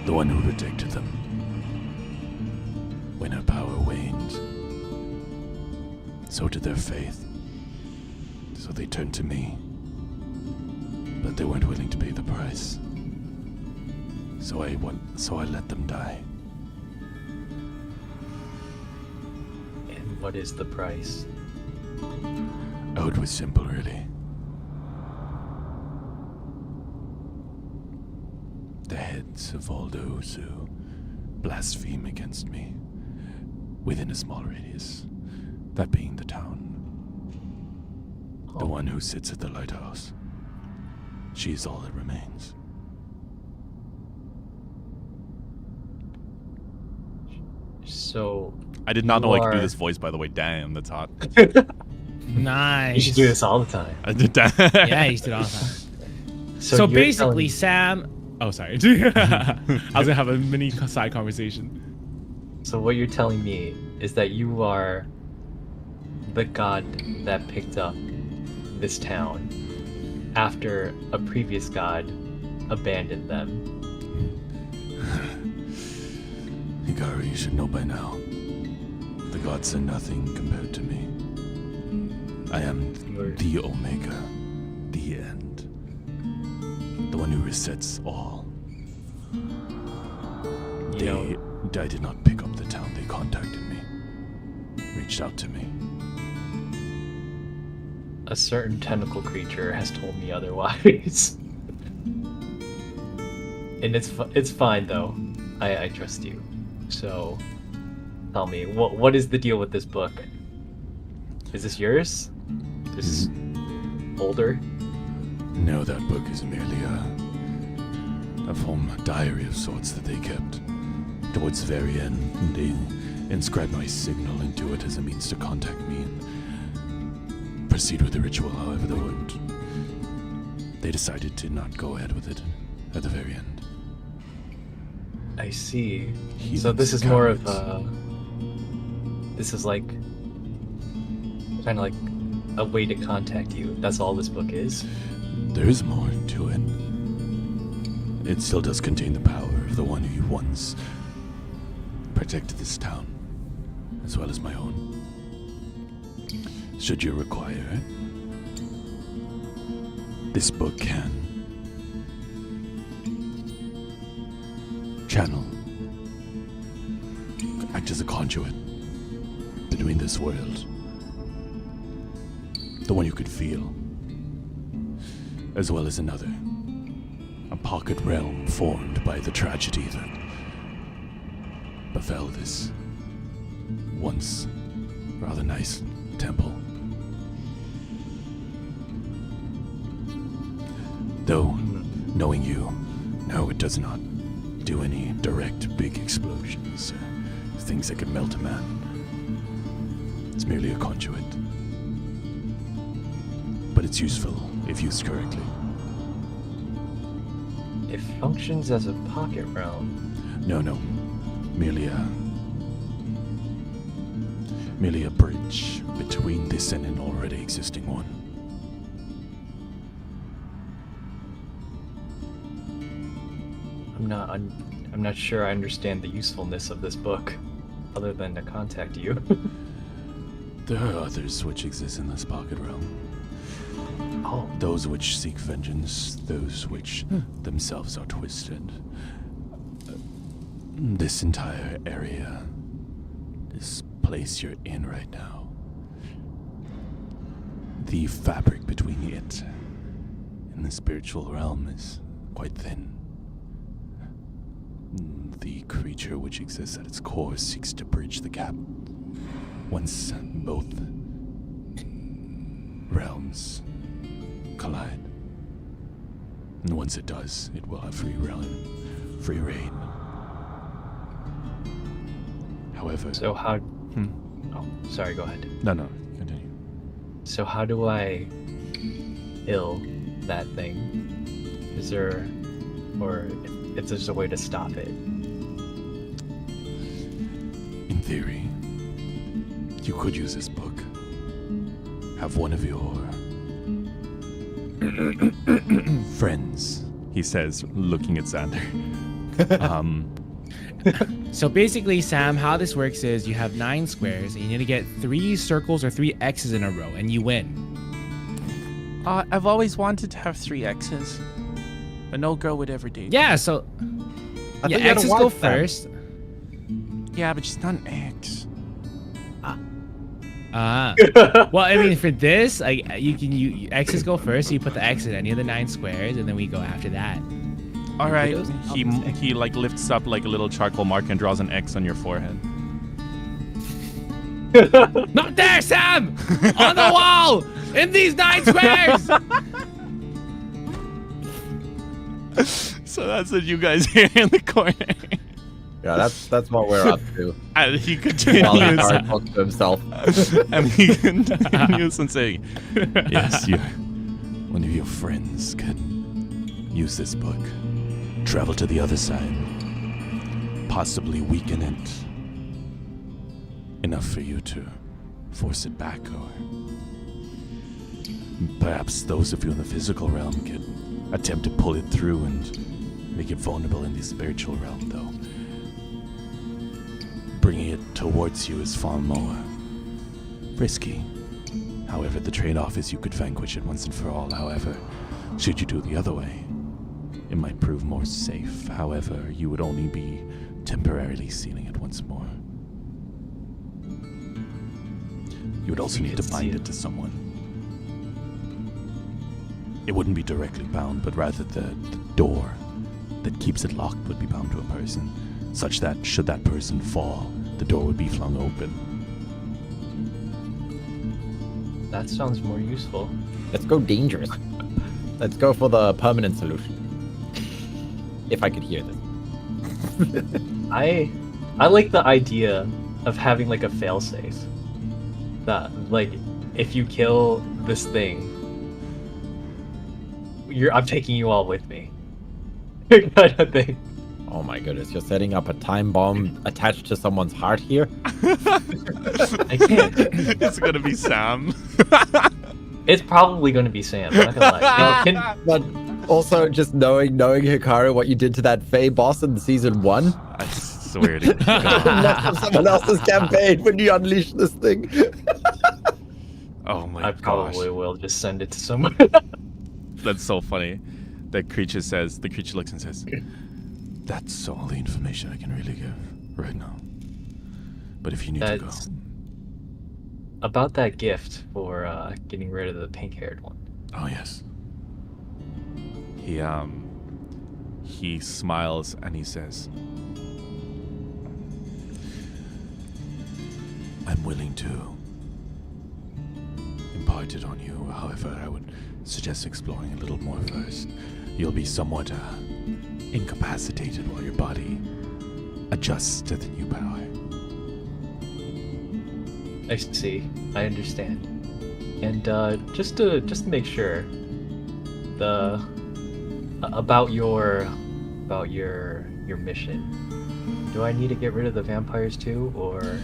the one who protected them. When her power waned, so did their faith. So they turned to me, but they weren't willing to pay the price. So I let them die. And what is the price? Oh, it was simple, really. The heads of all those who blaspheme against me within a small radius, that being the town. The one who sits at the lighthouse. She is all that remains. So I did not know I could do are- this voice, by the way. Damn, that's hot. Nice. you should do this all the time. I did that. Yeah, you should do it all the time. So you're basically, telling- Sam. Oh, sorry. I was gonna have a mini side conversation. So what you're telling me is that you are the god that picked up this town after a previous god abandoned them. Hikaru, you should know by now. The gods are nothing compared to me. I am You're- the Omega, the end. The one who resets all. I did not pick up the town. They contacted me. Reached out to me. A certain tentacle creature has told me otherwise. And it's fine though. I trust you. So tell me, what is the deal with this book? Is this yours? Is this older? No, that book is merely a diary of sorts that they kept. Towards the very end, inscribe my signal into it as a means to contact me and proceed with the ritual. However, they decided to not go ahead with it at the very end. I see. So Heathens, this is more of cowards. this is like kind of like a way to contact you. That's all this book is. There is more to it. It still does contain the power of the one who once protected this town, as well as my own. Should you require it, this book can channel, act as a conduit between this world, the one you could feel, as well as another, a pocket realm formed by the tragedy that befell this once rather nice temple. Though, knowing you, no, it does not do any direct big explosions, things that could melt a man. It's merely a conduit. But it's useful if used correctly. It functions as a pocket realm. No, merely a bridge between this and an already existing one. I'm not sure I understand the usefulness of this book, other than to contact you. There are others which exist in this pocket realm. Oh, Those which seek vengeance, those which themselves are twisted. This entire area, this place you're in right now, the fabric between it and the spiritual realm is quite thin. The creature which exists at its core seeks to bridge the gap. Once both realms collide. And once it does, it will have free reign. However... so how... Oh, sorry, go ahead. No, continue. So how do I ill that thing? Is there... or if there's a way to stop it? In theory, you could use this book. Have one of your friends, he says, looking at Xander. So basically, Sam, how this works is you have 9 squares, and you need to get 3 circles or 3 X's in a row, and you win. I've always wanted to have 3 X's, but no girl would ever date. Yeah, so I yeah, thought you had a X's go wife, Sam. first. Yeah, but she's not an X. Well, I mean, for this, like you X's go first, so you put the X in any of the 9 squares, and then we go after that. All right. He like lifts up like a little charcoal mark and draws an X on your forehead. Not there, Sam! On the wall! In these 9 squares! So that's what you guys hear in the corner. Yeah, that's what we're up to. And he While continues. Howard talks to himself. And he continues and saying, yes, one of your friends could use this book. Travel to the other side. Possibly weaken it. Enough for you to force it back, or perhaps those of you in the physical realm could attempt to pull it through and make it vulnerable in the spiritual realm, though. Bringing it towards you is far more risky. However, the trade-off is you could vanquish it once and for all. However, should you do it the other way, it might prove more safe. However, you would only be temporarily sealing it once more. You would also need to bind it to someone. It wouldn't be directly bound, but rather the door that keeps it locked would be bound to a person, such that should that person fall, the door would be flung open. That sounds more useful. Let's go dangerous. Let's go for the permanent solution. If I could hear this. I like the idea of having like a failsafe. That like if you kill this thing, I'm taking you all with me. Kind of thing. Oh my goodness, you're setting up a time bomb attached to someone's heart here? I can't. It's gonna be Sam. It's probably going to be Sam. I'm not gonna lie. But also, just knowing Hikaru, what you did to that Fae boss in season 1. I swear to God. Mess up someone else's campaign when you unleash this thing. Oh my I gosh. probably will just send it to someone. That's so funny. The creature looks and says, "That's all the information I can really give right now. But if you need to go." About that gift for getting rid of the pink-haired one. Oh yes. He smiles and he says, "I'm willing to impart it on you. However, I would suggest exploring a little more first. You'll be somewhat incapacitated while your body adjusts to the new power." I see. I understand. And just to make sure, about your mission. Do I need to get rid of the vampires too, or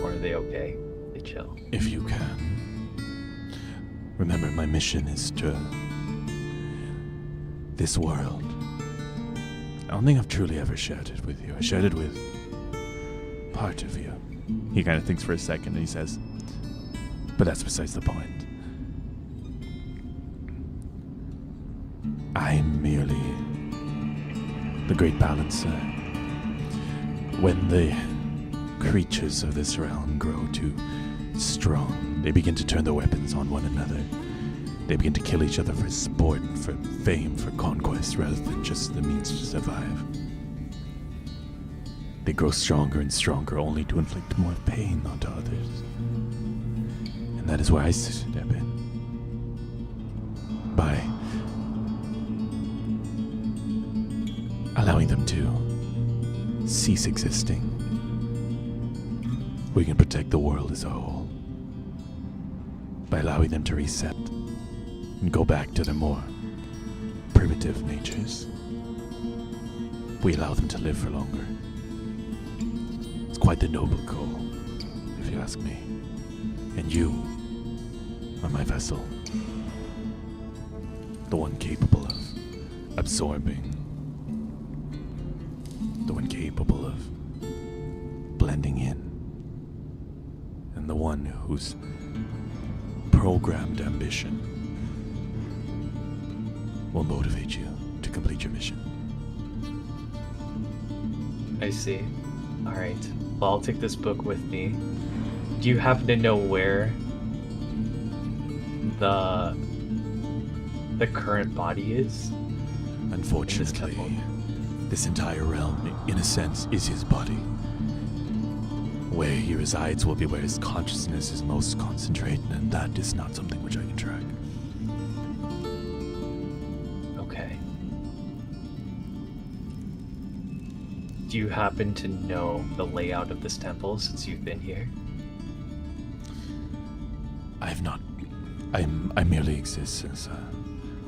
are they okay? They chill. If you can. Remember, my mission is to this world. I don't think I've truly ever shared it with you. I shared it with part of you. He kind of thinks for a second and he says, "But that's besides the point. I'm merely the great balancer. When the creatures of this realm grow too strong, they begin to turn their weapons on one another. They begin to kill each other for sport, for fame, for conquest, rather than just the means to survive. They grow stronger and stronger, only to inflict more pain onto others. And that is where I step in. By allowing them to cease existing, we can protect the world as a whole. By allowing them to reset and go back to their more primitive natures, we allow them to live for longer. It's quite the noble goal, if you ask me. And you are my vessel. The one capable of absorbing. The one capable of blending in. And the one whose programmed ambition will motivate you to complete your mission. I see. Alright. Well, I'll take this book with me. Do you happen to know where the current body is? Unfortunately, this entire realm, in a sense, is his body. Where he resides will be where his consciousness is most concentrated, and that is not something which I can track. Okay. Do you happen to know the layout of this temple since you've been here? I have not. I merely exist as a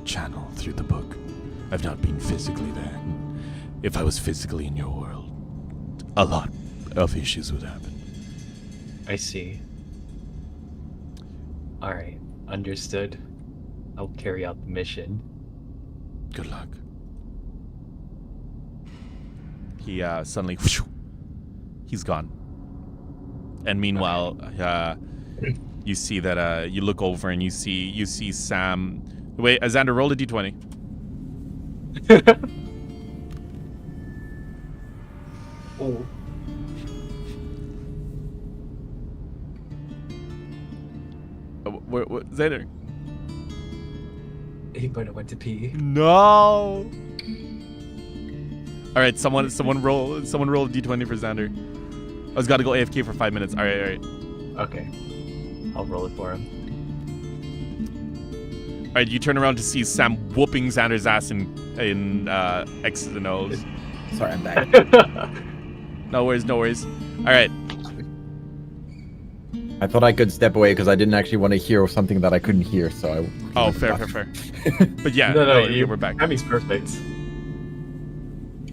channel through the book. I've not been physically there. If I was physically in your world, a lot of issues would happen. I see. Alright, understood. I'll carry out the mission. Good luck. He suddenly, he's gone. And meanwhile, you see that you look over and you see Sam. Wait, Xander, roll a d20. Oh. What, Xander? He might have went to pee. No. All right, someone roll a d20 for Xander. I was got to go AFK for 5 minutes. All right. Okay. I'll roll it for him. All right, you turn around to see Sam whooping Xander's ass in X's and O's. Sorry, I'm back. No worries. All right. I thought I could step away because I didn't actually want to hear something that I couldn't hear. So I. Oh, fair. But yeah, No, we're back. Timing's perfect.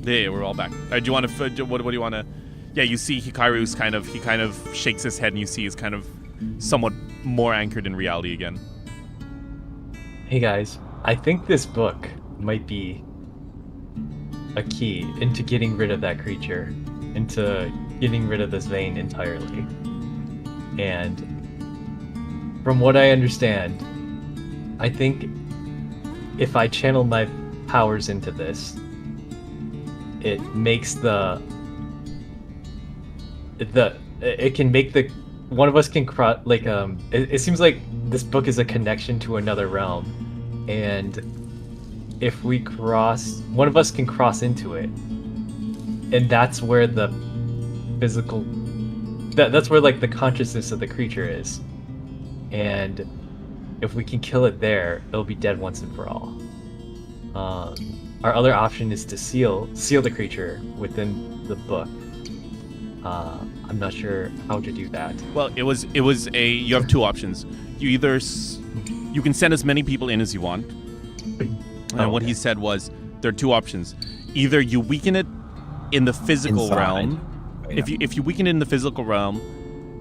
Yeah, we're all back. Do you want to? What do you want to? Yeah, you see Hikaru's kind of shakes his head, and you see he's kind of somewhat more anchored in reality again. Hey guys, I think this book might be a key into getting rid of that creature, into getting rid of this vein entirely. And from what I understand, I think if I channel my powers into this, it makes it can make the one of us can cross it seems like this book is a connection to another realm, and if we cross, one of us can cross into it, and that's where the physical that's where like the consciousness of the creature is, and if we can kill it there, it'll be dead once and for all. Our other option is to seal the creature within the book. I'm not sure how to do that. Well, you have two options. You can send as many people in as you want. And what he said was there are two options. Either you weaken it in the physical realm. Yeah. If you weaken it in the physical realm,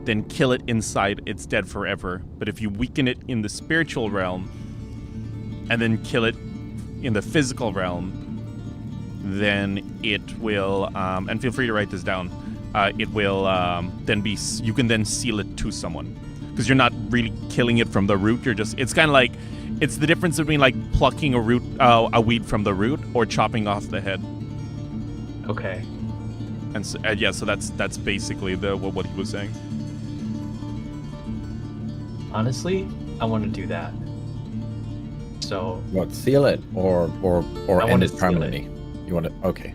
then kill it inside, it's dead forever. But if you weaken it in the spiritual realm and then kill it in the physical realm, then it will and feel free to write this down. It will then be, you can then seal it to someone, because you're not really killing it from the root. It's kind of like, it's the difference between like plucking a weed from the root or chopping off the head. Okay. And so, so that's basically what he was saying. Honestly, I want to do that. So What, seal it or I end want to it seal permanently? You want it? Okay.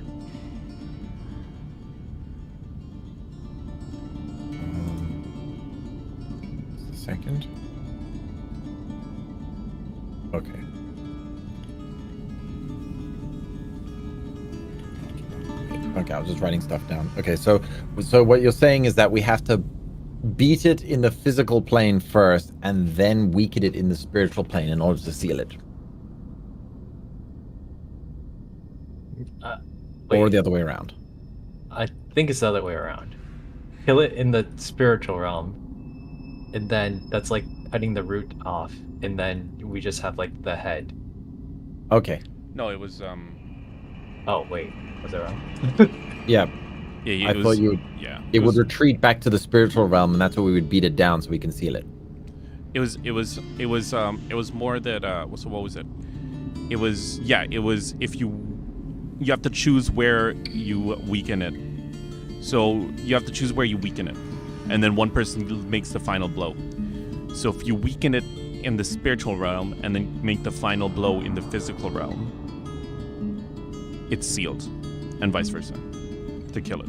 Second. Okay. Okay, I was just writing stuff down. Okay, so what you're saying is that we have to beat it in the physical plane first and then weaken it in the spiritual plane in order to seal it. Or the other way around. I think it's the other way around. Kill it in the spiritual realm, and then that's like cutting the root off, and then we just have like the head. Okay. No, it was Oh wait, was I wrong? Yeah. yeah, I thought you would. Yeah. It would retreat back to the spiritual realm, and that's where we would beat it down so we can seal it. It was more that so what was it? It was if you have to choose where you weaken it. So you have to choose where you weaken it, and then one person makes the final blow. So if you weaken it in the spiritual realm and then make the final blow in the physical realm, it's sealed, and vice versa, to kill it.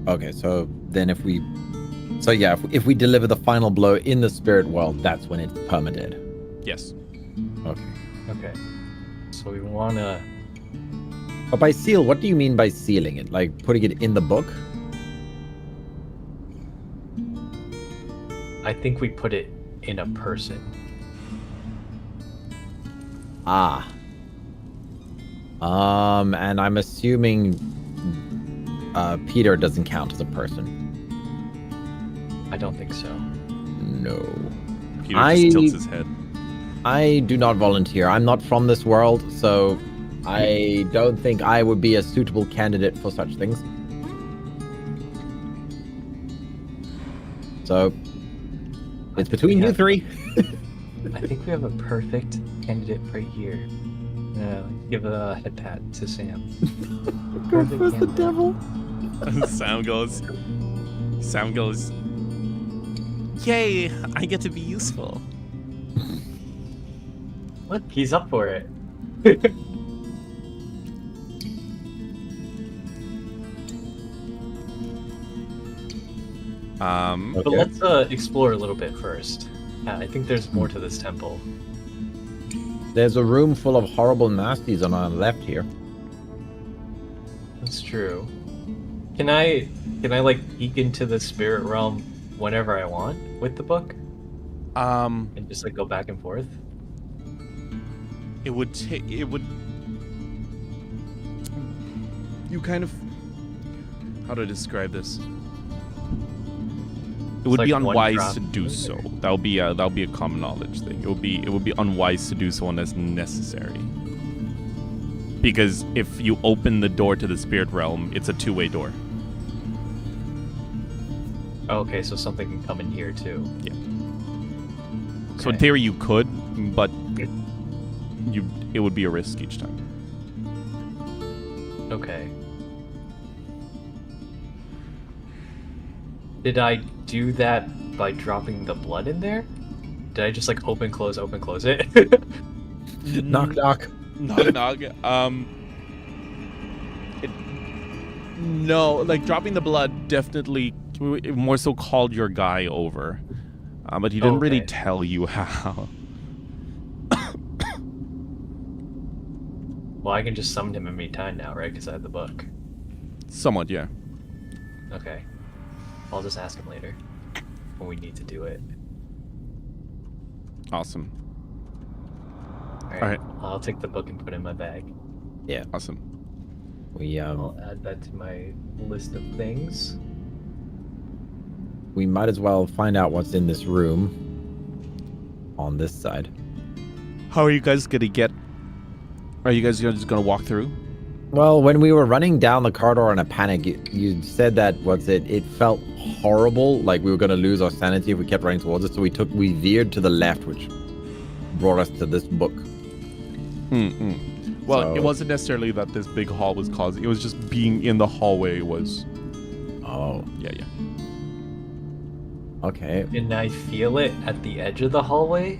Okay, so then if we deliver the final blow in the spirit world, that's when it's permadead. Yes. Okay. Okay. So we wanna. But by seal, what do you mean by sealing it? Like putting it in the book? I think we put it in a person. Ah. And I'm assuming Peter doesn't count as a person. I don't think so. No. Peter just tilts his head. I do not volunteer. I'm not from this world, so I don't think I would be a suitable candidate for such things. So, it's between you three. I think we have a perfect candidate right here. Give a head pat to Sam. Perfect candidate. Devil. Sam goes, yay, I get to be useful. What? He's up for it. But let's explore a little bit first. I think there's more to this temple. There's a room full of horrible nasties on our left here. That's true. Can I like peek into the spirit realm whenever I want with the book and just like go back and forth? It would take. It would. You kind of. How to describe this? It would like be one unwise drop. to do so. That would be a common knowledge thing. It would be unwise to do so unless necessary. Because if you open the door to the spirit realm, it's a two-way door. Okay, so something can come in here too. Yeah. So in Okay. theory you could, but it would be a risk each time. Okay. Did I do that by dropping the blood in there? Did I just like open close it? Knock knock. Knock knock. No, like dropping the blood definitely more so called your guy over, but he didn't really Okay. tell you how. Well, I can just summon him any time now, right? Because I have the book. Somewhat, yeah. Okay. I'll just ask him later when we need to do it. Awesome. Alright. I'll take the book and put it in my bag. Yeah. Awesome. We I'll add that to my list of things. we might as well find out what's in this room on this side. How are you guys gonna get? Are you guys just gonna walk through? Well, when we were running down the corridor in a panic, you said that it felt horrible, like we were going to lose our sanity if we kept running towards it. So we veered to the left, which brought us to this book. Well, So- it wasn't necessarily that this big hall was causing. It was just being in the hallway was. Oh, Yeah. okay. And I feel it at the edge of the hallway.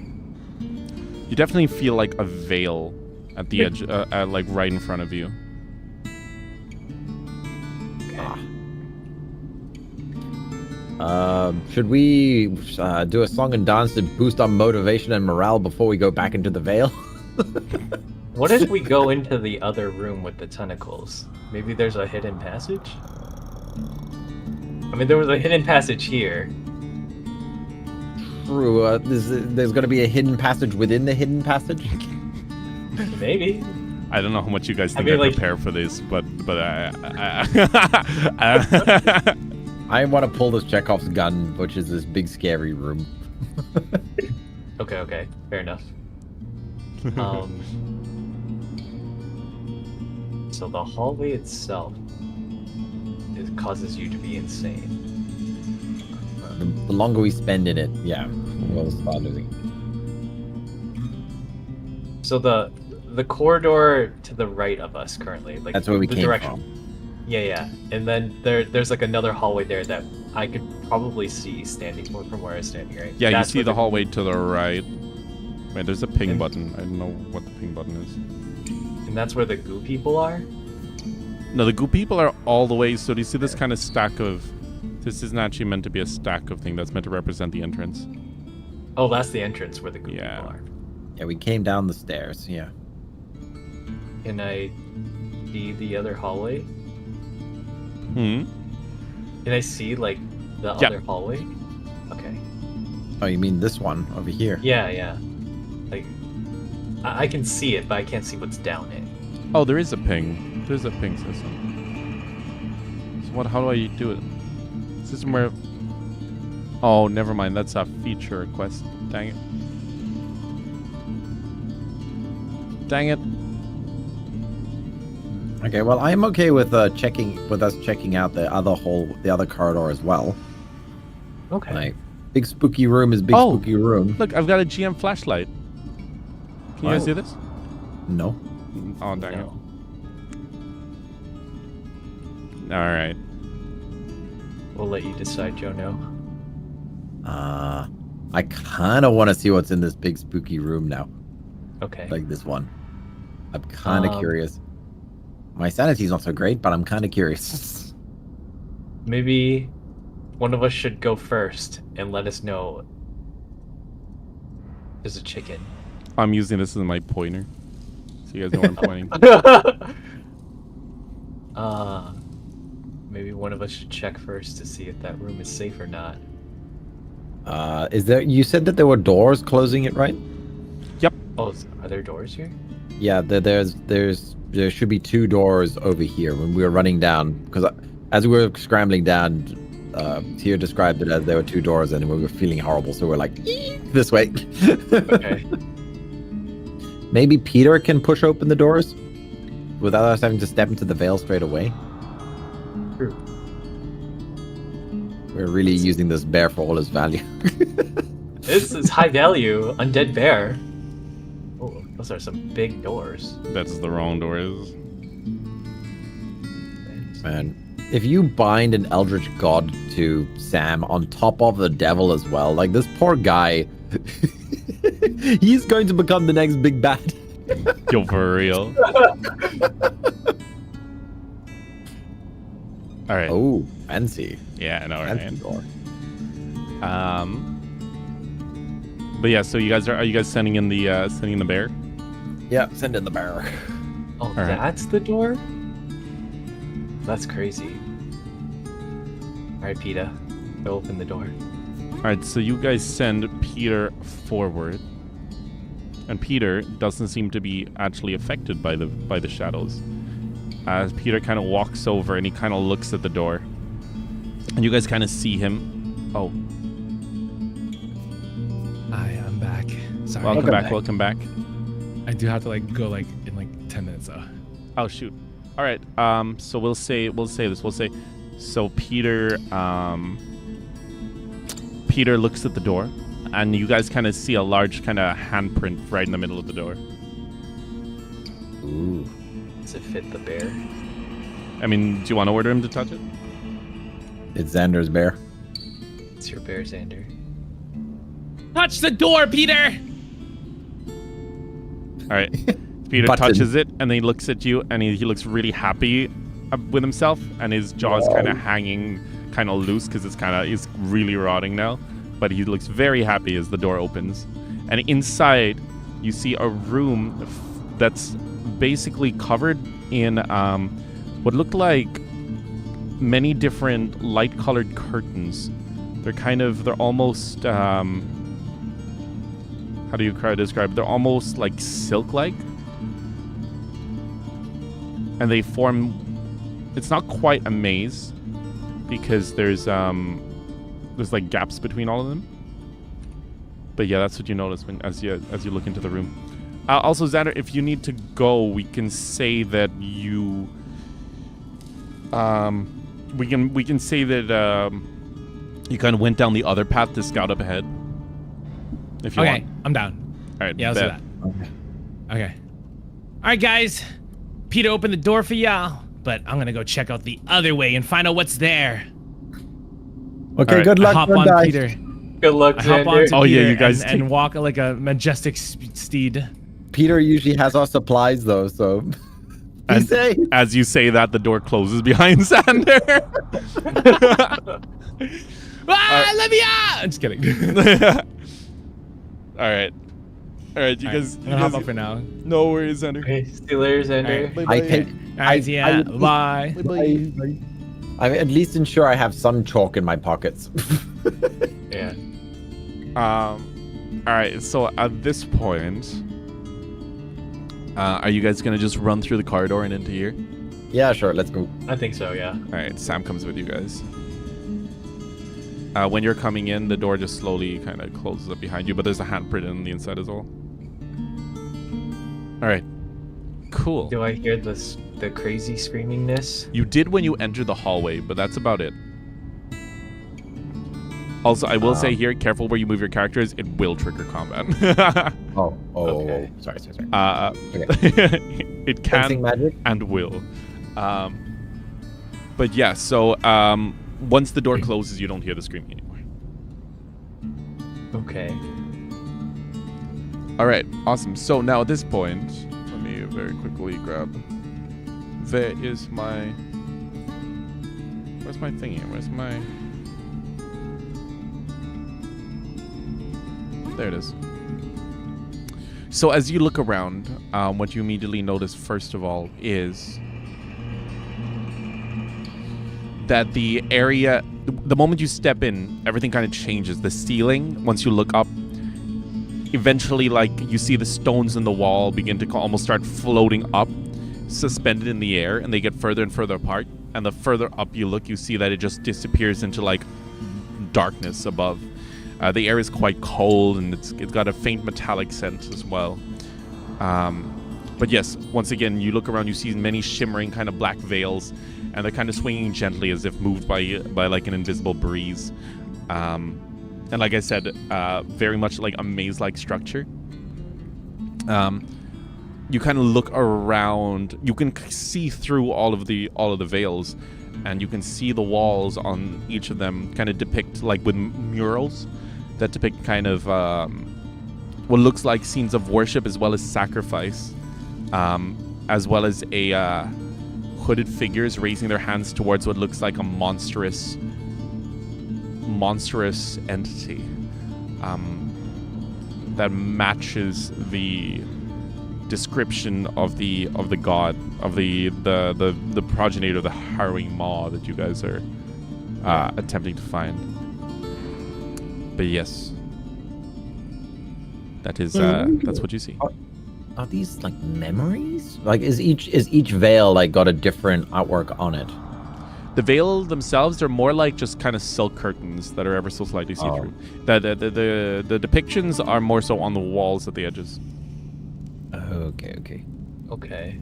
You definitely feel like a veil at the edge, like right in front of you. Should we do a song and dance to boost our motivation and morale before we go back into the veil? What if we go into the other room with the tentacles? Maybe there's a hidden passage? I mean, there was a hidden passage here. True. There's going to be a hidden passage within the hidden passage? Maybe. I don't know how much you guys think mean, I like- prepare for this, but I want to pull this Chekhov's gun, which is this big scary room. Okay, fair enough. So the hallway itself causes you to be insane. The longer we spend in it, yeah, we'll start losing. So the corridor to the right of us currently, like That's where we the came direction. from. Yeah. And then there's like another hallway there that I could probably see standing from where I was standing, right? yeah, That's you see where the hallway to the right. Wait, there's a ping And- button. I don't know what the ping button is. And that's where the goo people are? No, the goo people are all the way. So do you see this kind of stack of? This isn't actually meant to be a stack of thing. That's meant to represent the entrance. Oh, that's the entrance where the goo Yeah. people are. Yeah, we came down the stairs, yeah. Can I see the other hallway? Hmm. Can I see like the Yeah. other hallway? Okay. Oh, you mean this one over here? Yeah. Like I can see it, but I can't see what's down it. Oh, there is a ping. There's a ping system. So what? How do I do it? System where? Oh, never mind. That's a feature request. Dang it. Dang it. Okay, well, I'm okay with us checking out the other corridor as well. Okay. Like, big spooky room is big Oh. spooky room. Look, I've got a GM flashlight. Can you guys Wow. see this? No. Oh, dang No. it. All right. We'll let you decide, Jono. I kind of want to see what's in this big spooky room now. Okay. Like this one. I'm kind of Um, curious. My sanity's not so great, but I'm kind of curious. Maybe one of us should go first and let us know there's a chicken. I'm using this as my pointer, so you guys know where I'm pointing. Maybe one of us should check first to see if that room is safe or not. Is there? You said that there were doors closing it, right? Yep. Oh, are there doors here? Yeah, there should be 2 doors over here when we were running down. Because as we were scrambling down, Tia described it as there were 2 doors, and we were feeling horrible. So we're like, this way. Okay. Maybe Peter can push open the doors without us having to step into the veil straight away. True. We're really using this bear for all its value. This is high value undead bear. Oh, those are some big doors. That's the wrong doors. Man, if you bind an eldritch god to Sam on top of the devil as well, like this poor guy, he's going to become the next big bad. Yo, for real. All right. Oh, fancy. Yeah, I know, Fancy right? door. But yeah, so are you guys sending in the bear? Yeah, send in the bear. Oh, right. that's the door? That's crazy. Alright, PETA. Go open the door. All right, so you guys send Peter forward, and Peter doesn't seem to be actually affected by the shadows. As Peter kind of walks over and he kind of looks at the door, and you guys kind of see him. Oh, Hi, I'm back. Sorry. welcome back. I do have to go in 10 minutes though. Oh shoot. All right. So we'll say this. We'll say, so Peter looks at the door, and you guys kind of see a large kind of handprint right in the middle of the door. Ooh. Does it fit the bear? I mean, do you want to order him to touch it? It's Xander's bear. It's your bear, Xander. Touch the door, Peter! All right. Peter Button. touches it, and then he looks at you, and he looks really happy with himself, and his jaw's kind of hanging, kind of loose, because he's really rotting now. But he looks very happy as the door opens, and inside you see a room that's basically covered in what looked like many different light-colored curtains. They're almost how do you describe it? They're almost like silk-like. And they form, it's not quite a maze because there's like gaps between all of them. But yeah, that's what you notice as you look into the room. Also, Xander, if you need to go, we can say that you we can say that you kind of went down the other path to scout up ahead. If you Okay, want. I'm down. All right. Yeah, let's do bet. that. Okay. All right, guys. Peter opened the door for y'all, but I'm gonna go check out the other way and find out what's there. Okay, right. good I luck, hop one on guy. Peter. Good luck, I hop Xander. onto Oh, yeah, Peter you guys and take- walk like a majestic steed. Peter usually has our supplies though, so be And safe. as you say that, the door closes behind Xander. Let me out! I'm just kidding. All right, you guys. I'm gonna hop up for now. No worries, Xander. Okay, Steelers, Xander. Bye-bye. I take. Guys, yeah, bye. I at least ensure I have some chalk in my pockets. Yeah. All right. So at this point, are you guys gonna just run through the corridor and into here? Yeah, sure. Let's go. I think so, yeah. All right. Sam comes with you guys. When you're coming in, the door just slowly kind of closes up behind you, but there's a handprint on the inside as well. All right. Cool. Do I hear the crazy screamingness? You did when you entered the hallway, but that's about it. Also, I will say here, careful where you move your characters. It will trigger combat. Okay. Sorry. It can Sensing magic. and will. But yeah, so once the door closes, you don't hear the screaming anymore. Okay. All right, awesome. So now at this point, let me very quickly grab. Where's my thingy? There it is. So as you look around, what you immediately notice first of all is that the area, the moment you step in, everything kind of changes. The ceiling, once you look up, eventually, like, you see the stones in the wall begin to almost start floating up, suspended in the air, and they get further and further apart. And the further up you look, you see that it just disappears into, like, darkness above. The air is quite cold, and it's got a faint metallic scent as well. But yes, once again, you look around, you see many shimmering kind of black veils, and they're kind of swinging gently as if moved by like an invisible breeze. And like I said, very much like a maze-like structure. You kind of look around. You can see through all of the veils, and you can see the walls on each of them kind of depict, like, with murals that depict kind of what looks like scenes of worship as well as sacrifice, as well as a hooded figures raising their hands towards what looks like a monstrous entity that matches the description of the god, of the progenitor of the harrowing maw that you guys are attempting to find. But yes, that is that's what you see. Are these like memories? Like, is each veil like got a different artwork on it? The veil themselves are more like just kind of silk curtains that are ever so slightly see-through. The depictions are more so on the walls at the edges. Okay.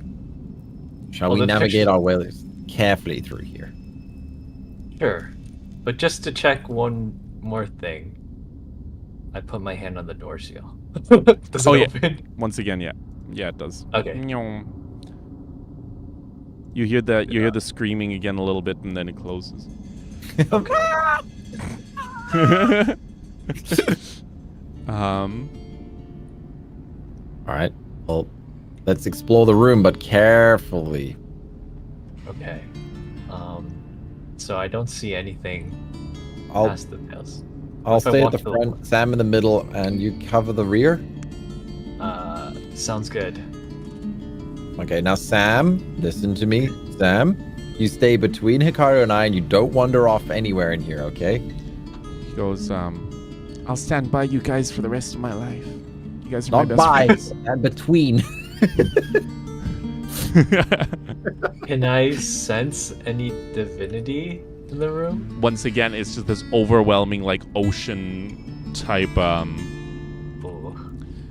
Shall Well, we the navigate picture- our way carefully through here? Sure. But just to check one more thing, I put my hand on the door seal. Does it open? Once again, yeah, it does. Okay. You hear the screaming again a little bit, and then it closes. All right. Well, let's explore the room, but carefully. Okay. So I don't see anything I'll past the veils. I'll if I stay at walk the the- front, Sam in the middle, and you cover the rear. Sounds good. Okay, now Sam, listen to me. Sam, you stay between Hikaru and I, and you don't wander off anywhere in here, okay? He goes, I'll stand by you guys for the rest of my life. You guys are Not my by, best and between. friends. Can I sense any divinity in the room? Once again, it's just this overwhelming, like, ocean type. Oh,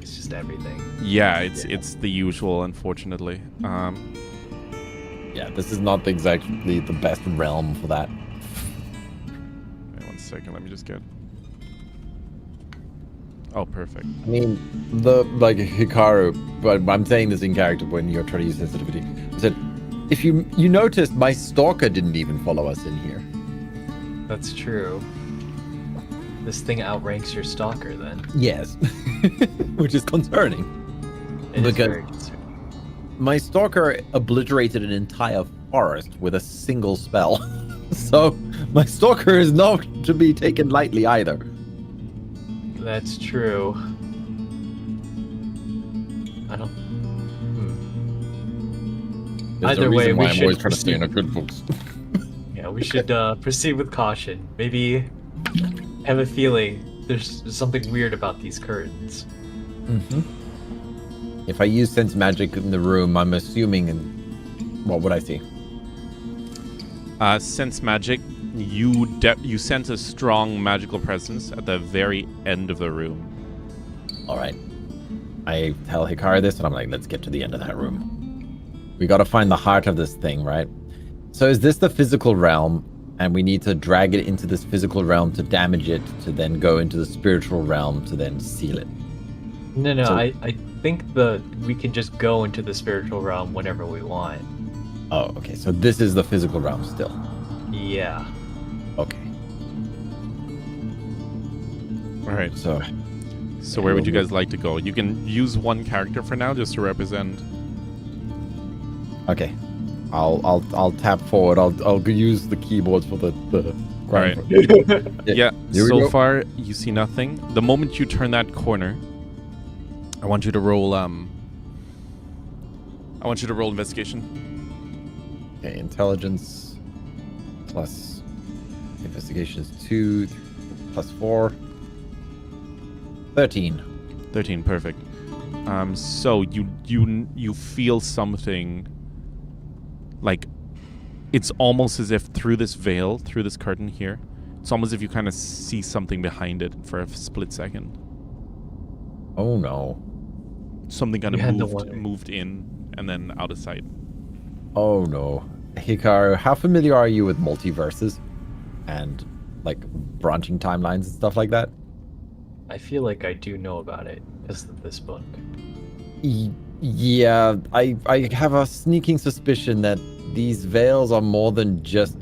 it's just everything. Yeah, it's the usual, unfortunately. Yeah, this is not exactly the best realm for that. Wait 1 second, let me just get. Oh, perfect. I mean, like Hikaru, but I'm saying this in character when you're trying to use sensitivity. I said, if you noticed, my stalker didn't even follow us in here. That's true. This thing outranks your stalker, then. Yes, which is concerning. It is Because- very concerning. My stalker obliterated an entire forest with a single spell. So my stalker is not to be taken lightly either. That's true. I don't. There's Either a way, reason why we I'm should always trying to stay proceed. in our good books. Yeah, we should proceed with caution. Maybe I have a feeling there's something weird about these curtains. If I use sense magic in the room, I'm assuming, and what would I see? Sense magic. You sense a strong magical presence at the very end of the room. All right. I tell Hikaru this, and I'm like, let's get to the end of that room. We got to find the heart of this thing, right? So is this the physical realm, and we need to drag it into this physical realm to damage it, to then go into the spiritual realm to then seal it? No, So- I think we can just go into the spiritual realm whenever we want. Oh, okay. So this is the physical realm still. Yeah. Okay. All right. So So where would you guys like to go? You can use one character for now, just to represent. okay. I'll tap forward. I'll use the keyboards for the Right. Yeah. Here we So go. far, you see nothing. The moment you turn that corner, I want you to roll. I want you to roll investigation. Okay, intelligence plus investigation is 2 plus 4. 13. 13, perfect. So you feel something like it's almost as if through this veil, through this curtain here, it's almost as if you kind of see something behind it for a split second. Oh no. Something kind You of had to moved in and then out of sight. Oh no. Hikaru, how familiar are you with multiverses and like branching timelines and stuff like that? I feel like I do know about it because of this book. Yeah, I have a sneaking suspicion that these veils are more than just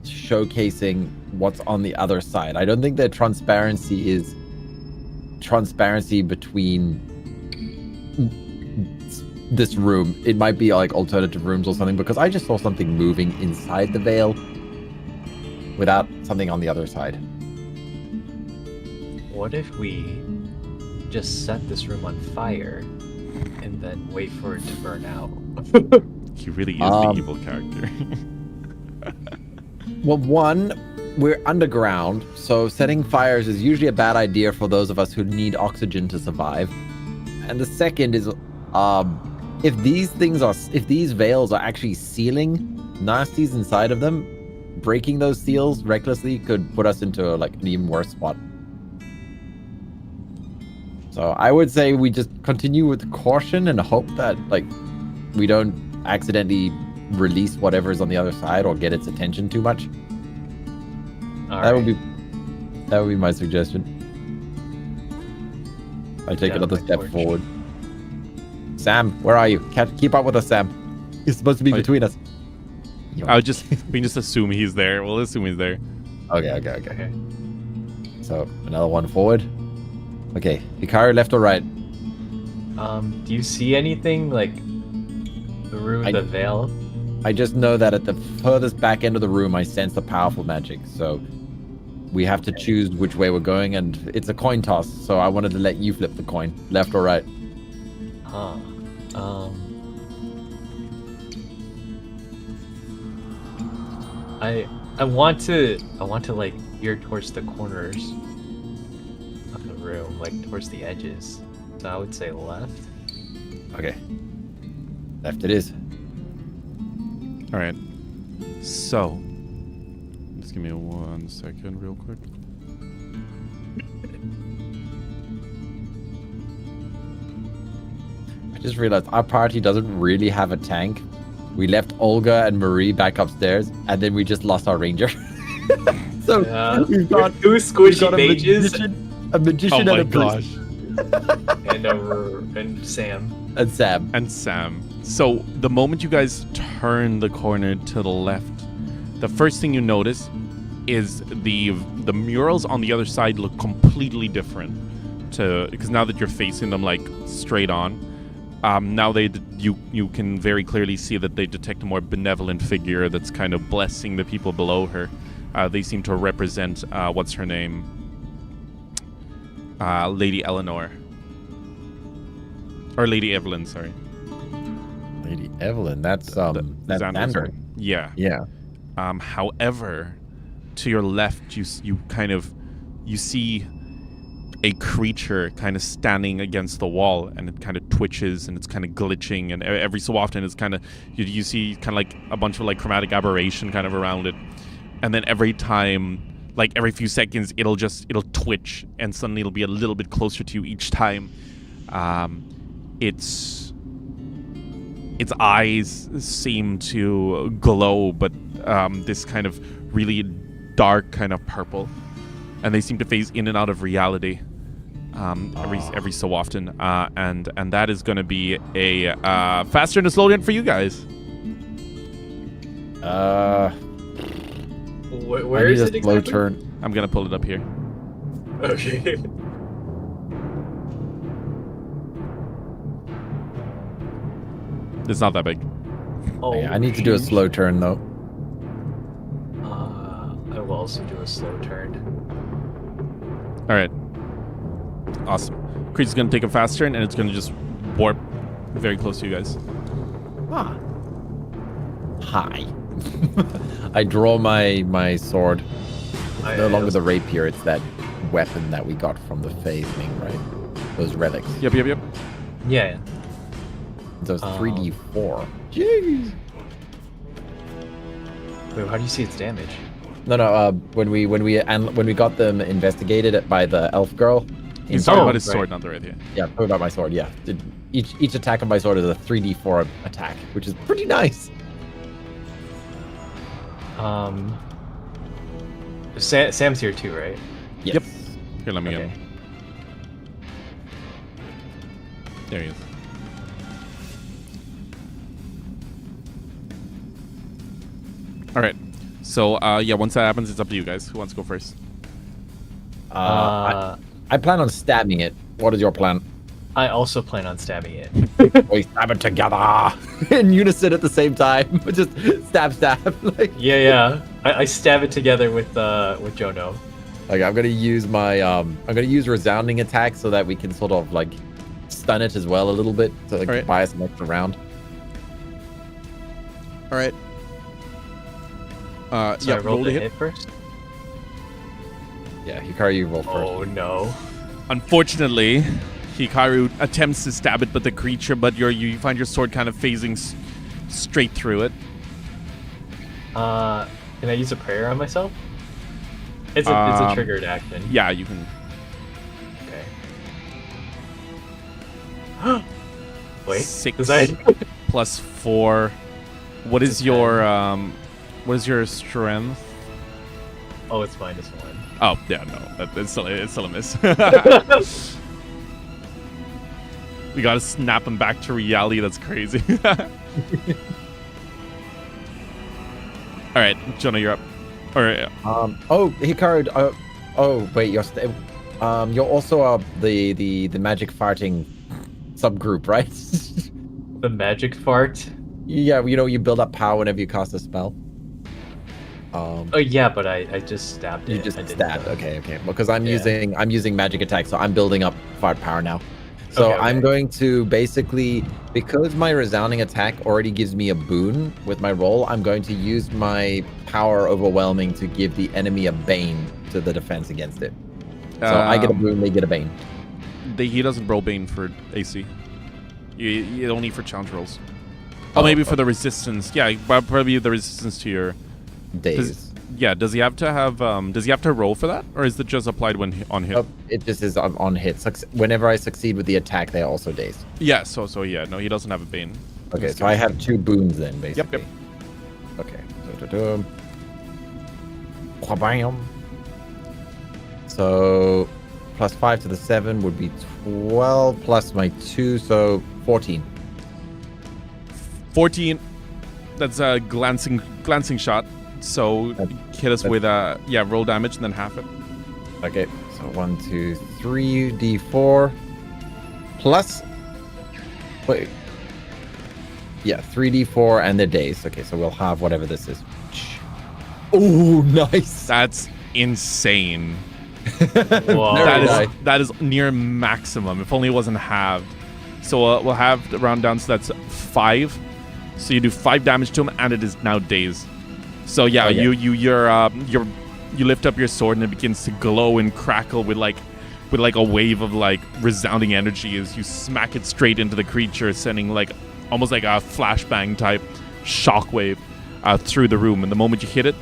showcasing what's on the other side. I don't think their transparency is transparency between this room. It might be like alternative rooms or something, because I just saw something moving inside the veil without something on the other side. What if we just set this room on fire and then wait for it to burn out? He really is the evil character. Well, one, we're underground, so setting fires is usually a bad idea for those of us who need oxygen to survive. And the second is, if these veils are actually sealing nasties inside of them, breaking those seals recklessly could put us into like an even worse spot. So I would say we just continue with caution and hope that like we don't accidentally release whatever's on the other side or get its attention too much. That would be my suggestion. I take another step forward. Sam, where are you? Keep up with us, Sam. He's supposed to be between us. We can just assume he's there. We'll assume he's there. Okay. So another one forward. Okay, Hikaru, left or right? Do you see anything like through the veil? I just know that at the furthest back end of the room, I sense the powerful magic. So we have to choose which way we're going, and it's a coin toss. So I wanted to let you flip the coin, left or right. Huh. I want to like veer towards the corners of the room, like towards the edges. So I would say left. Okay. Left it is. All right. So, just give me 1 second, real quick. I just realized our party doesn't really have a tank. We left Olga and Marie back upstairs, and then we just lost our ranger. So we've got two squishy mages, a magician Oh and my a priest. gosh, and Sam. And Sam. So the moment you guys turn the corner to the left, the first thing you notice is the murals on the other side look completely different. Because now that you're facing them like straight on, now you can very clearly see that they detect a more benevolent figure that's kind of blessing the people below her. They seem to represent what's her name, Lady Eleanor, or Lady Evelyn. Sorry. Lady Evelyn. That's Xander's Xander. one. Yeah. Yeah. However, to your left, you see a creature kind of standing against the wall, and it kind of twitches and it's kind of glitching, and every so often it's kind of you see kind of like a bunch of like chromatic aberration kind of around it, and then every time, like every few seconds, it'll twitch, and suddenly it'll be a little bit closer to you each time. Its eyes seem to glow, but this kind of really dark kind of purple, and they seem to phase in and out of reality every so often, and that is going to be a faster and a slow down for you guys. Where is it slow exactly? turn. I'm going to pull it up here. Okay. It's not that big. Oh, Yeah, I need to do a slow turn though. I will also do a slow turn. All right. Awesome. Creature's going to take a fast turn, and it's going to just warp very close to you guys. Ah. Hi. I draw my sword. I- No I longer was- the rapier, it's that weapon that we got from the Fae thing, right? Those relics. Yep. Yeah. Those 3d4. Jeez. Wait, how do you see its damage? No. When we got them investigated by the elf girl. He's talking Oh, about his right. sword, not the rapier. Yeah, talking about my sword. Yeah, each attack of my sword is a 3d4 attack, which is pretty nice. Sam's here too, right? Yes. Yep. Here, let me Okay. in. There he is. All right. So yeah, once that happens, it's up to you guys. Who wants to go first? I plan on stabbing it. What is your plan? I also plan on stabbing it. We stab it together in unison at the same time. Just stab. Like, Yeah. I stab it together with Jono. like I'm gonna use resounding attack so that we can sort of like stun it as well a little bit, so like Alright. buy us an extra round. All right. So Yeah, I rolled roll the to hit hit. first. Yeah, Hikaru, you roll first. Oh no. Unfortunately, Hikaru attempts to stab it, but the creature, you find your sword kind of phasing straight through it. Can I use a prayer on myself? It's a triggered action. Yeah, you can. Okay. Wait. 6 Does I? plus 4. What is your strength? Oh, it's -1. Oh yeah, no, it's still a miss. We gotta snap him back to reality. That's crazy. All right, Jonah, you're up. All right. Oh, Hikaru. Oh, wait. You're also the magic farting subgroup, right? The magic fart. Yeah, you build up power whenever you cast a spell. Oh yeah, but I just stabbed it. You just I didn't, stabbed. Okay. Because I'm Yeah. using magic attack, so I'm building up fart power now. So Okay, okay. I'm going to basically, because my resounding attack already gives me a boon with my roll, I'm going to use my power overwhelming to give the enemy a bane to the defense against it. So I get a boon, they get a bane. He doesn't roll Bane for AC. You only for challenge rolls. Oh, maybe for the resistance. Yeah, probably the resistance to your. Days. Does he have to have? Does he have to roll for that, or is it just applied when on hit? Oh, it just is on hit. Whenever I succeed with the attack, they are also dazed. Yeah. So yeah. No, he doesn't have a Bane. Okay, so I have 2 boons then, basically. Yep. Okay. Wha-bam. So plus 5 to the 7 would be 12 plus my 2, so 14. 14. That's a glancing shot. So hit us with roll damage and then half it. Okay, so 1, 2, 3 d4 plus. Wait. Yeah, 3d4 and the days. Okay, so we'll have whatever this is. Oh, nice. That's insane. Whoa. Very nice. That is near maximum. If only it wasn't halved. So we'll have the round down. So that's 5. So you do 5 damage to him, and it is now dazed. So yeah, Okay. you lift up your sword, and it begins to glow and crackle with like a wave of like resounding energy as you smack it straight into the creature, sending like almost like a flashbang type shockwave through the room. And the moment you hit it,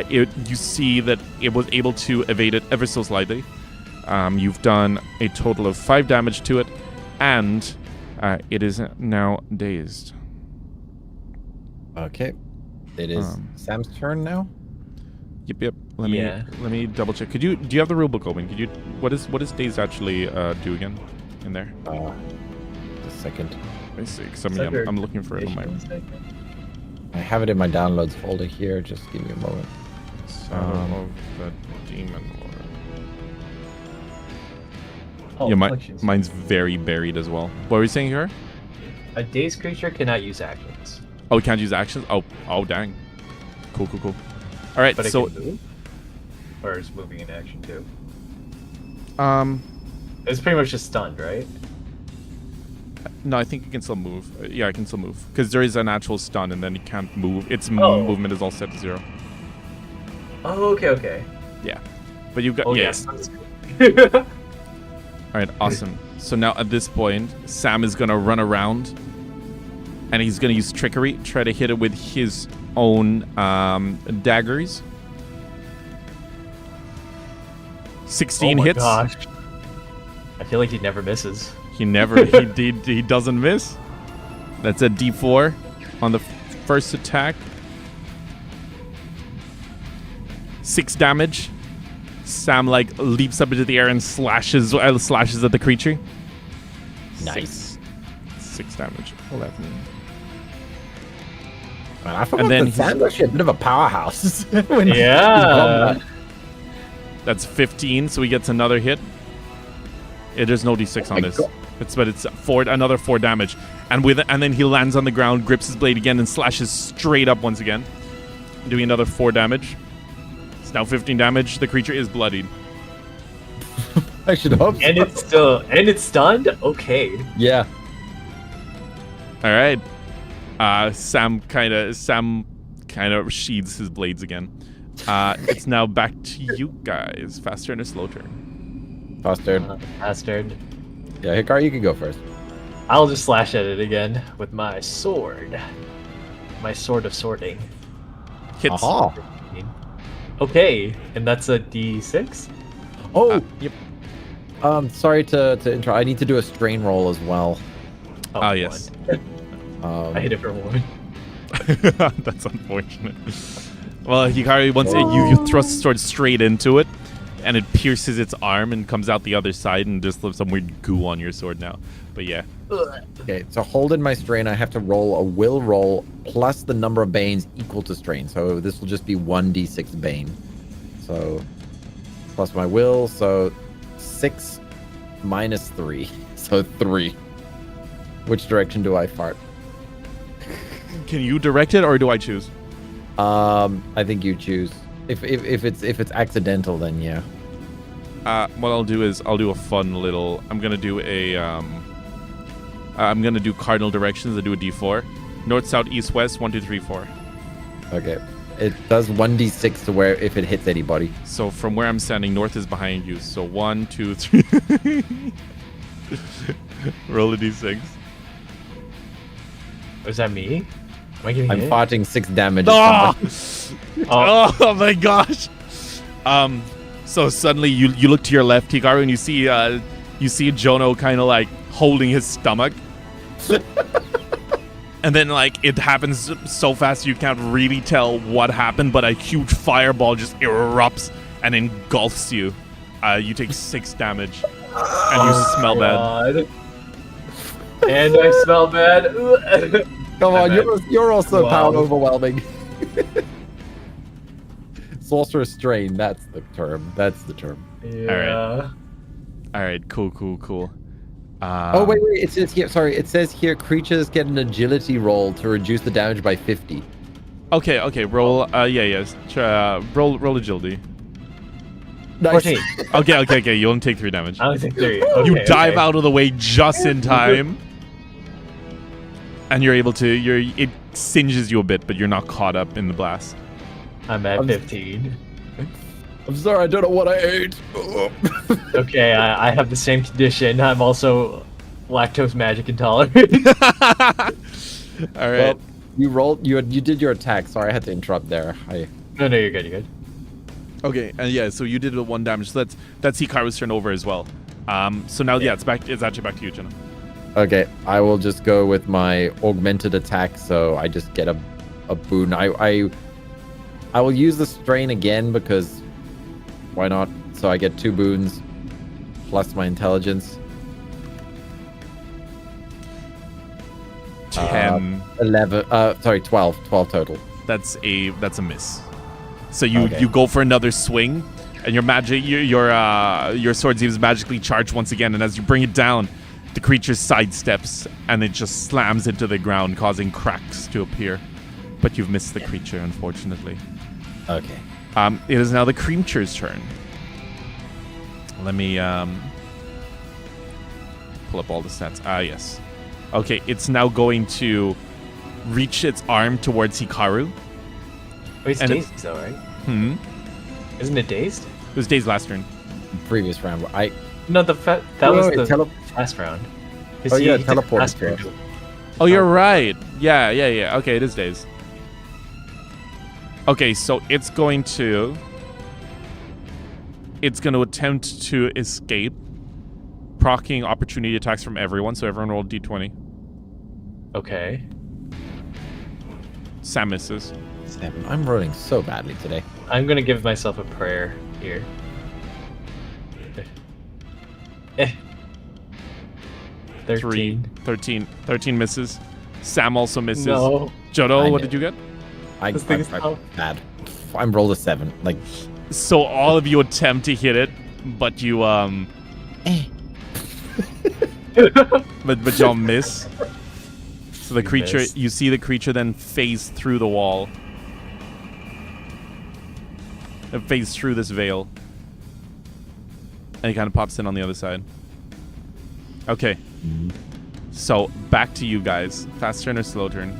you see that it was able to evade it ever so slightly. You've done a total of 5 damage to it, and it is now dazed. Okay. It is Sam's turn now. Yep. Let me double check. Do you have the rulebook open? What does dazed actually do again in there? Just a second. Let me see, because I'm looking for it on my. I have it in my downloads folder here. Just give me a moment. Shadow of the Demon Lord. Oh, Yeah, afflictions. mine's very buried as well. What were you saying here? A dazed creature cannot use actions. Oh, it can't use actions? Oh, dang. Cool. All right, But it so can move? Or is moving an action too? um, It's pretty much just stunned, right? No, I think you can still move. Yeah, I can still move because there is an actual stun, and then you can't move. Its movement is all set to 0. Oh, okay. Yeah, but you've got Oh, yes. yes. All right, awesome. So now at this point, Sam is gonna run around, and he's gonna use trickery, try to hit it with his own daggers. 16 Oh my hits. gosh. I feel like he never misses. He never he doesn't miss. That's a D4 on the first attack. 6 damage. Sam like leaps up into the air and slashes at the creature. Nice. 6 damage. 11. Man, I forgot And then that Sam's actually a bit of a powerhouse. when he's Yeah. combat. That's 15, so he gets another hit. There's no D6 on my this. God. It's another 4 damage. And then he lands on the ground, grips his blade again, and slashes straight up once again, doing another 4 damage. It's now 15 damage. The creature is bloodied. I should hope so. And it's stunned? Okay. Yeah. All right. Sam kind of sheathes his blades again. It's now back to you guys. Fast turn or slow turn? Bastard. Bastard. Yeah, Hikaru, you can go first. I'll just slash at it again with my sword. My sword of sorting. Hits. Aha. Okay, and that's a D6? Oh, Yep. sorry to interrupt. I need to do a strain roll as well. Ah, yes. I hit it for 1. That's unfortunate. Well, Hikari, once you thrust the sword straight into it, and it pierces its arm and comes out the other side and just leaves some weird goo on your sword now. But yeah. Okay, so hold in my strain. I have to roll a will roll plus the number of banes equal to strain. So this will just be 1d6 bane. So plus my will, so 6 minus 3. So 3. Which direction do I fart? Can you direct it or do I choose? I think you choose. If it's accidental, then yeah. What I'll do is I'll do a fun little. I'm gonna do cardinal directions. I do a D4. North, south, east, west. 1, 2, 3, 4. Okay. It does 1d6 to where if it hits anybody. So from where I'm standing, north is behind you. So 1, 2, 3. Roll a D6. Was that me? Am I getting I'm hit? farting 6 damage. at somebody. Oh my gosh. So suddenly you look to your left, Hikaru, and you see Jono kind of like holding his stomach. And then like it happens so fast you can't really tell what happened, but a huge fireball just erupts and engulfs you. You take 6 damage and you smell bad. God. And I smell bad. Come on, bad. you're also Wow. power overwhelming. Sorcerer's strain, that's the term. Yeah. All right, cool. Oh wait, it says here. Sorry, it says here creatures get an agility roll to reduce the damage by 50. Okay. Roll. Roll agility. Nice. 14. Okay. You only take 3 damage. I only think 3. You Okay, dive okay. out of the way just in time, and you're able to. It singes you a bit, but you're not caught up in the blast. I'm at 15. I'm sorry, I don't know what I ate. Okay, I have the same condition. I'm also lactose magic intolerant. All right. Well, you rolled. You did your attack. Sorry, I had to interrupt there. No, you're good. Okay, and yeah, so you did the 1 damage. So that's Hikaru's turn over as well. So now it's actually back to you, Jenna. Okay, I will just go with my augmented attack. So I just get a boon. I will use the strain again because why not? So I get 2 boons plus my intelligence. 10. 12 total. That's a miss. So you Okay. you go for another swing, and your sword seems magically charged once again. And as you bring it down, the creature sidesteps and it just slams into the ground, causing cracks to appear. But you've missed the creature, unfortunately. Okay. It is now the creature's turn. Let me pull up all the stats. Yes. Okay, it's now going to reach its arm towards Hikaru. Oh, it's And dazed though, right? Hmm. Isn't it dazed? It was Day's last turn. Previous round. No, that No, was it the last round. 'Cause Oh, yeah, he took teleported last to turn. us. Oh, you're right. Yeah. Okay, it is Days. Okay, so it's going to attempt to escape, proccing opportunity attacks from everyone. So everyone roll d20. Okay. Sam misses. 7. I'm rolling so badly today. I'm gonna give myself a prayer here. Eh. 13. 13 misses. Sam also misses. No. Jodo, I what know. did you get? This thing is I'm tough. bad. I'm rolled a 7. Like, So all of you attempt to hit it, but you but y'all miss. So the creature, missed. you see the creature then phase through the wall. It phase through this veil. And it kind of pops in on the other side. Okay. So back to you guys. Fast turn or slow turn?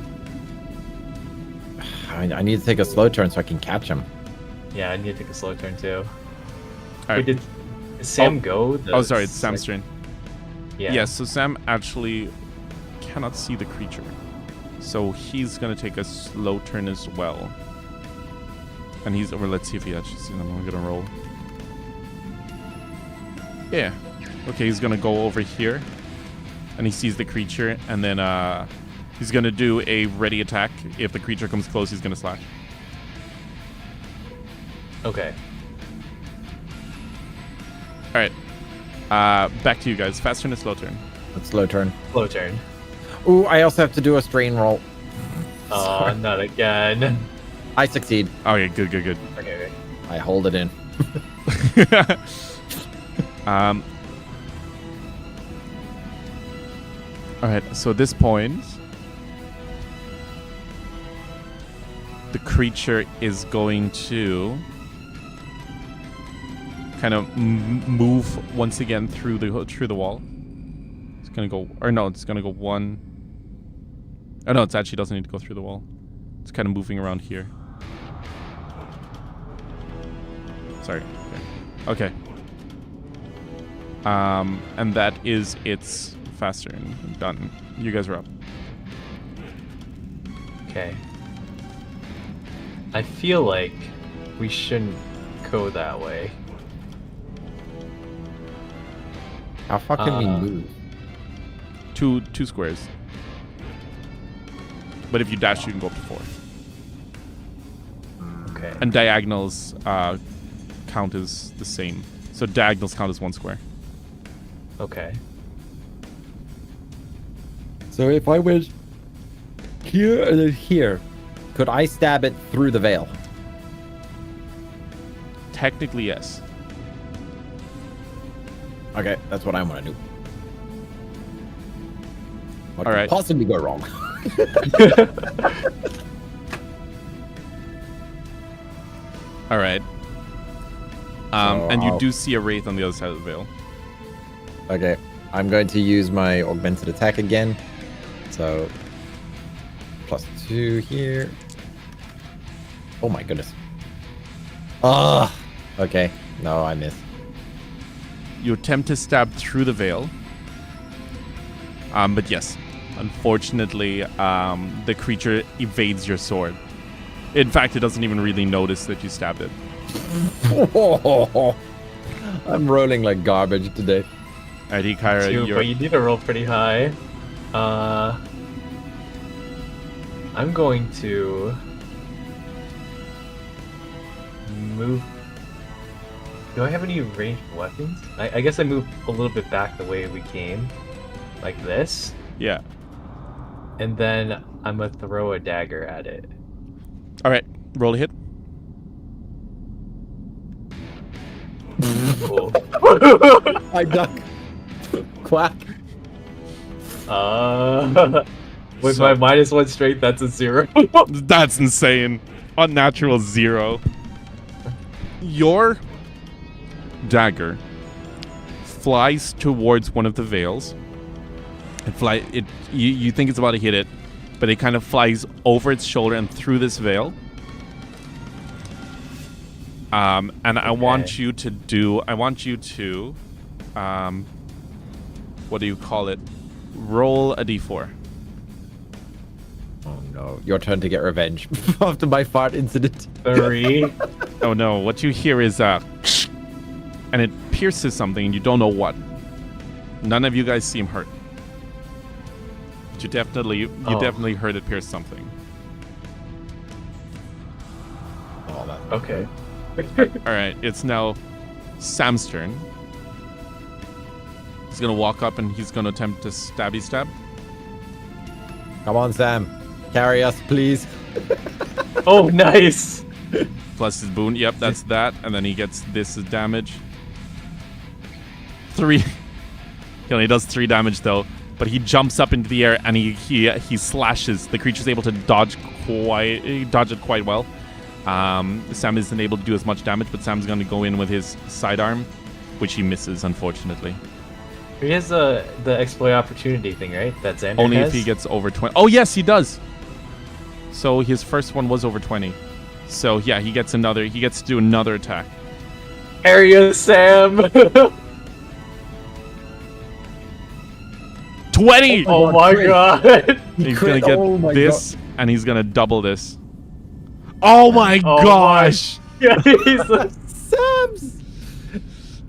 I need to take a slow turn so I can catch him. Yeah, I need to take a slow turn too. All right. Wait, did Sam go? Oh, sorry, it's Sam's turn. Yeah. Yes, so Sam actually cannot see the creature. So he's going to take a slow turn as well. And he's over. Let's see if he actually sees them. I'm going to roll. Yeah. Okay, he's going to go over here. And he sees the creature. And then he's going to do a ready attack. If the creature comes close, he's going to slash. Okay. All right. Back to you guys. Fast turn or slow turn? It's slow turn. Slow turn. Ooh, I also have to do a strain roll. Oh, Sorry. not again. I succeed. Okay, good. Okay. I hold it in. All right, so at this point, the creature is going to kind of move once again through the wall. It's gonna go, or no, it's gonna go one. Oh no, it actually doesn't need to go through the wall. It's kind of moving around here. Sorry. Okay. And that is its fast turn. Done. You guys are up. Okay. I feel like we shouldn't go that way. How far can we move? Two squares. But if you dash, you can go up to 4. Okay. And diagonals count as the same. So diagonals count as 1 square. Okay. So if I went here and then here, could I stab it through the veil? Technically, yes. Okay, that's what I want to do. What All could right. possibly go wrong? All right. So And you I'll- do see a wraith on the other side of the veil. Okay, I'm going to use my augmented attack again. So, +2 here. Oh my goodness. Ah, okay. No, I missed. You attempt to stab through the veil. But yes, unfortunately, the creature evades your sword. In fact, it doesn't even really notice that you stabbed it. I'm rolling like garbage today. Alright, Hikaru, But you need to roll pretty high. I'm going to move. Do I have any ranged weapons? I guess I move a little bit back the way we came, like this, Yeah. and then I'm gonna throw a dagger at it. Alright, roll a hit. Cool. I duck. Quack. With So- my -1 strength, that's a 0. That's insane. Unnatural 0. Your dagger flies towards one of the veils You think it's about to hit it, but it kind of flies over its shoulder and through this veil. And I want you to what do you call it? Roll a d4. Oh no, your turn to get revenge after my fart incident. 3. Oh no, what you hear is and it pierces something and you don't know what. None of you guys seem hurt. But you definitely heard it pierce something. Oh, that. Okay. All right, it's now Sam's turn. He's gonna walk up and he's gonna attempt to stabby stab. Come on, Sam. Carry us, please. Oh, nice. Plus his boon. Yep, that's that. And then he gets this as damage. 3. He only does 3 damage though. But he jumps up into the air and he slashes. The creature's able to dodge it quite well. Sam isn't able to do as much damage, but Sam's gonna go in with his sidearm, which he misses, unfortunately. He has the exploit opportunity thing, right? That Xander Only has? if he gets over 20. Oh yes, he does. So his first one was over 20. So yeah, he gets to do another attack. Area Sam. 20. Oh my god. He's crit. gonna get Oh my this, and he's gonna double this. Oh my Oh gosh! Yeah, he's like, Sam's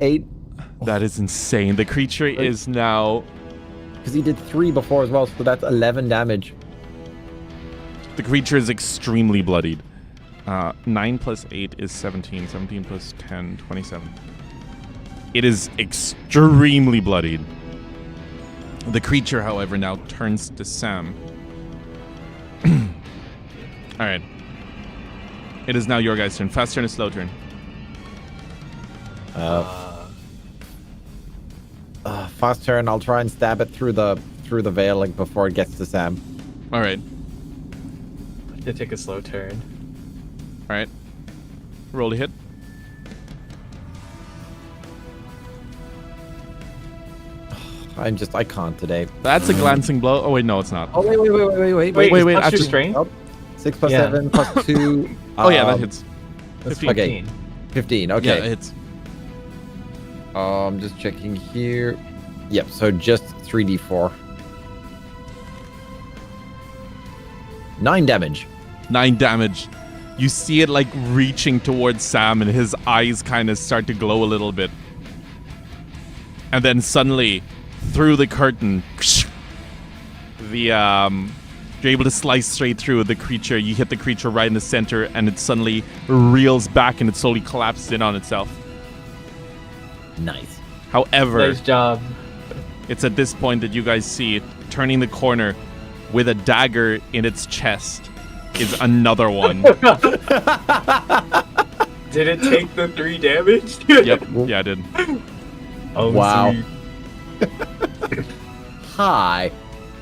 8. That is insane. The creature is now. Because he did 3 before as well, so that's 11 damage. The creature is extremely bloodied. 9 plus 8 is 17. 17 plus 10, 27. It is extremely bloodied. The creature, however, now turns to Sam. Alright. It is now your guys' turn. Fast turn or slow turn? Fast turn. I'll try and stab it through the veiling before it gets to Sam. Alright. to take a slow turn. Alright. Roll to hit. I can't today. That's a glancing blow. Oh, wait, no, it's not. Oh, wait. Wait, wait, plus your actually- strength? Oh, 6 plus Yeah. 7 plus 2. Oh, yeah, that hits. That's 15. Okay. 15. 15. Yeah, Okay. it hits. Just checking here. Yep, so just 3d4. 9 damage. 9 damage. You see it like reaching towards Sam, and his eyes kind of start to glow a little bit. And then suddenly, through the curtain, you're able to slice straight through the creature. You hit the creature right in the center, and it suddenly reels back, and it slowly collapses in on itself. Nice. However, Nice job. it's at this point that you guys see it turning the corner with a dagger in its chest is another one. Did it take the 3 damage? Yep. Yeah, I did. Oh, Wow. sweet. Hi.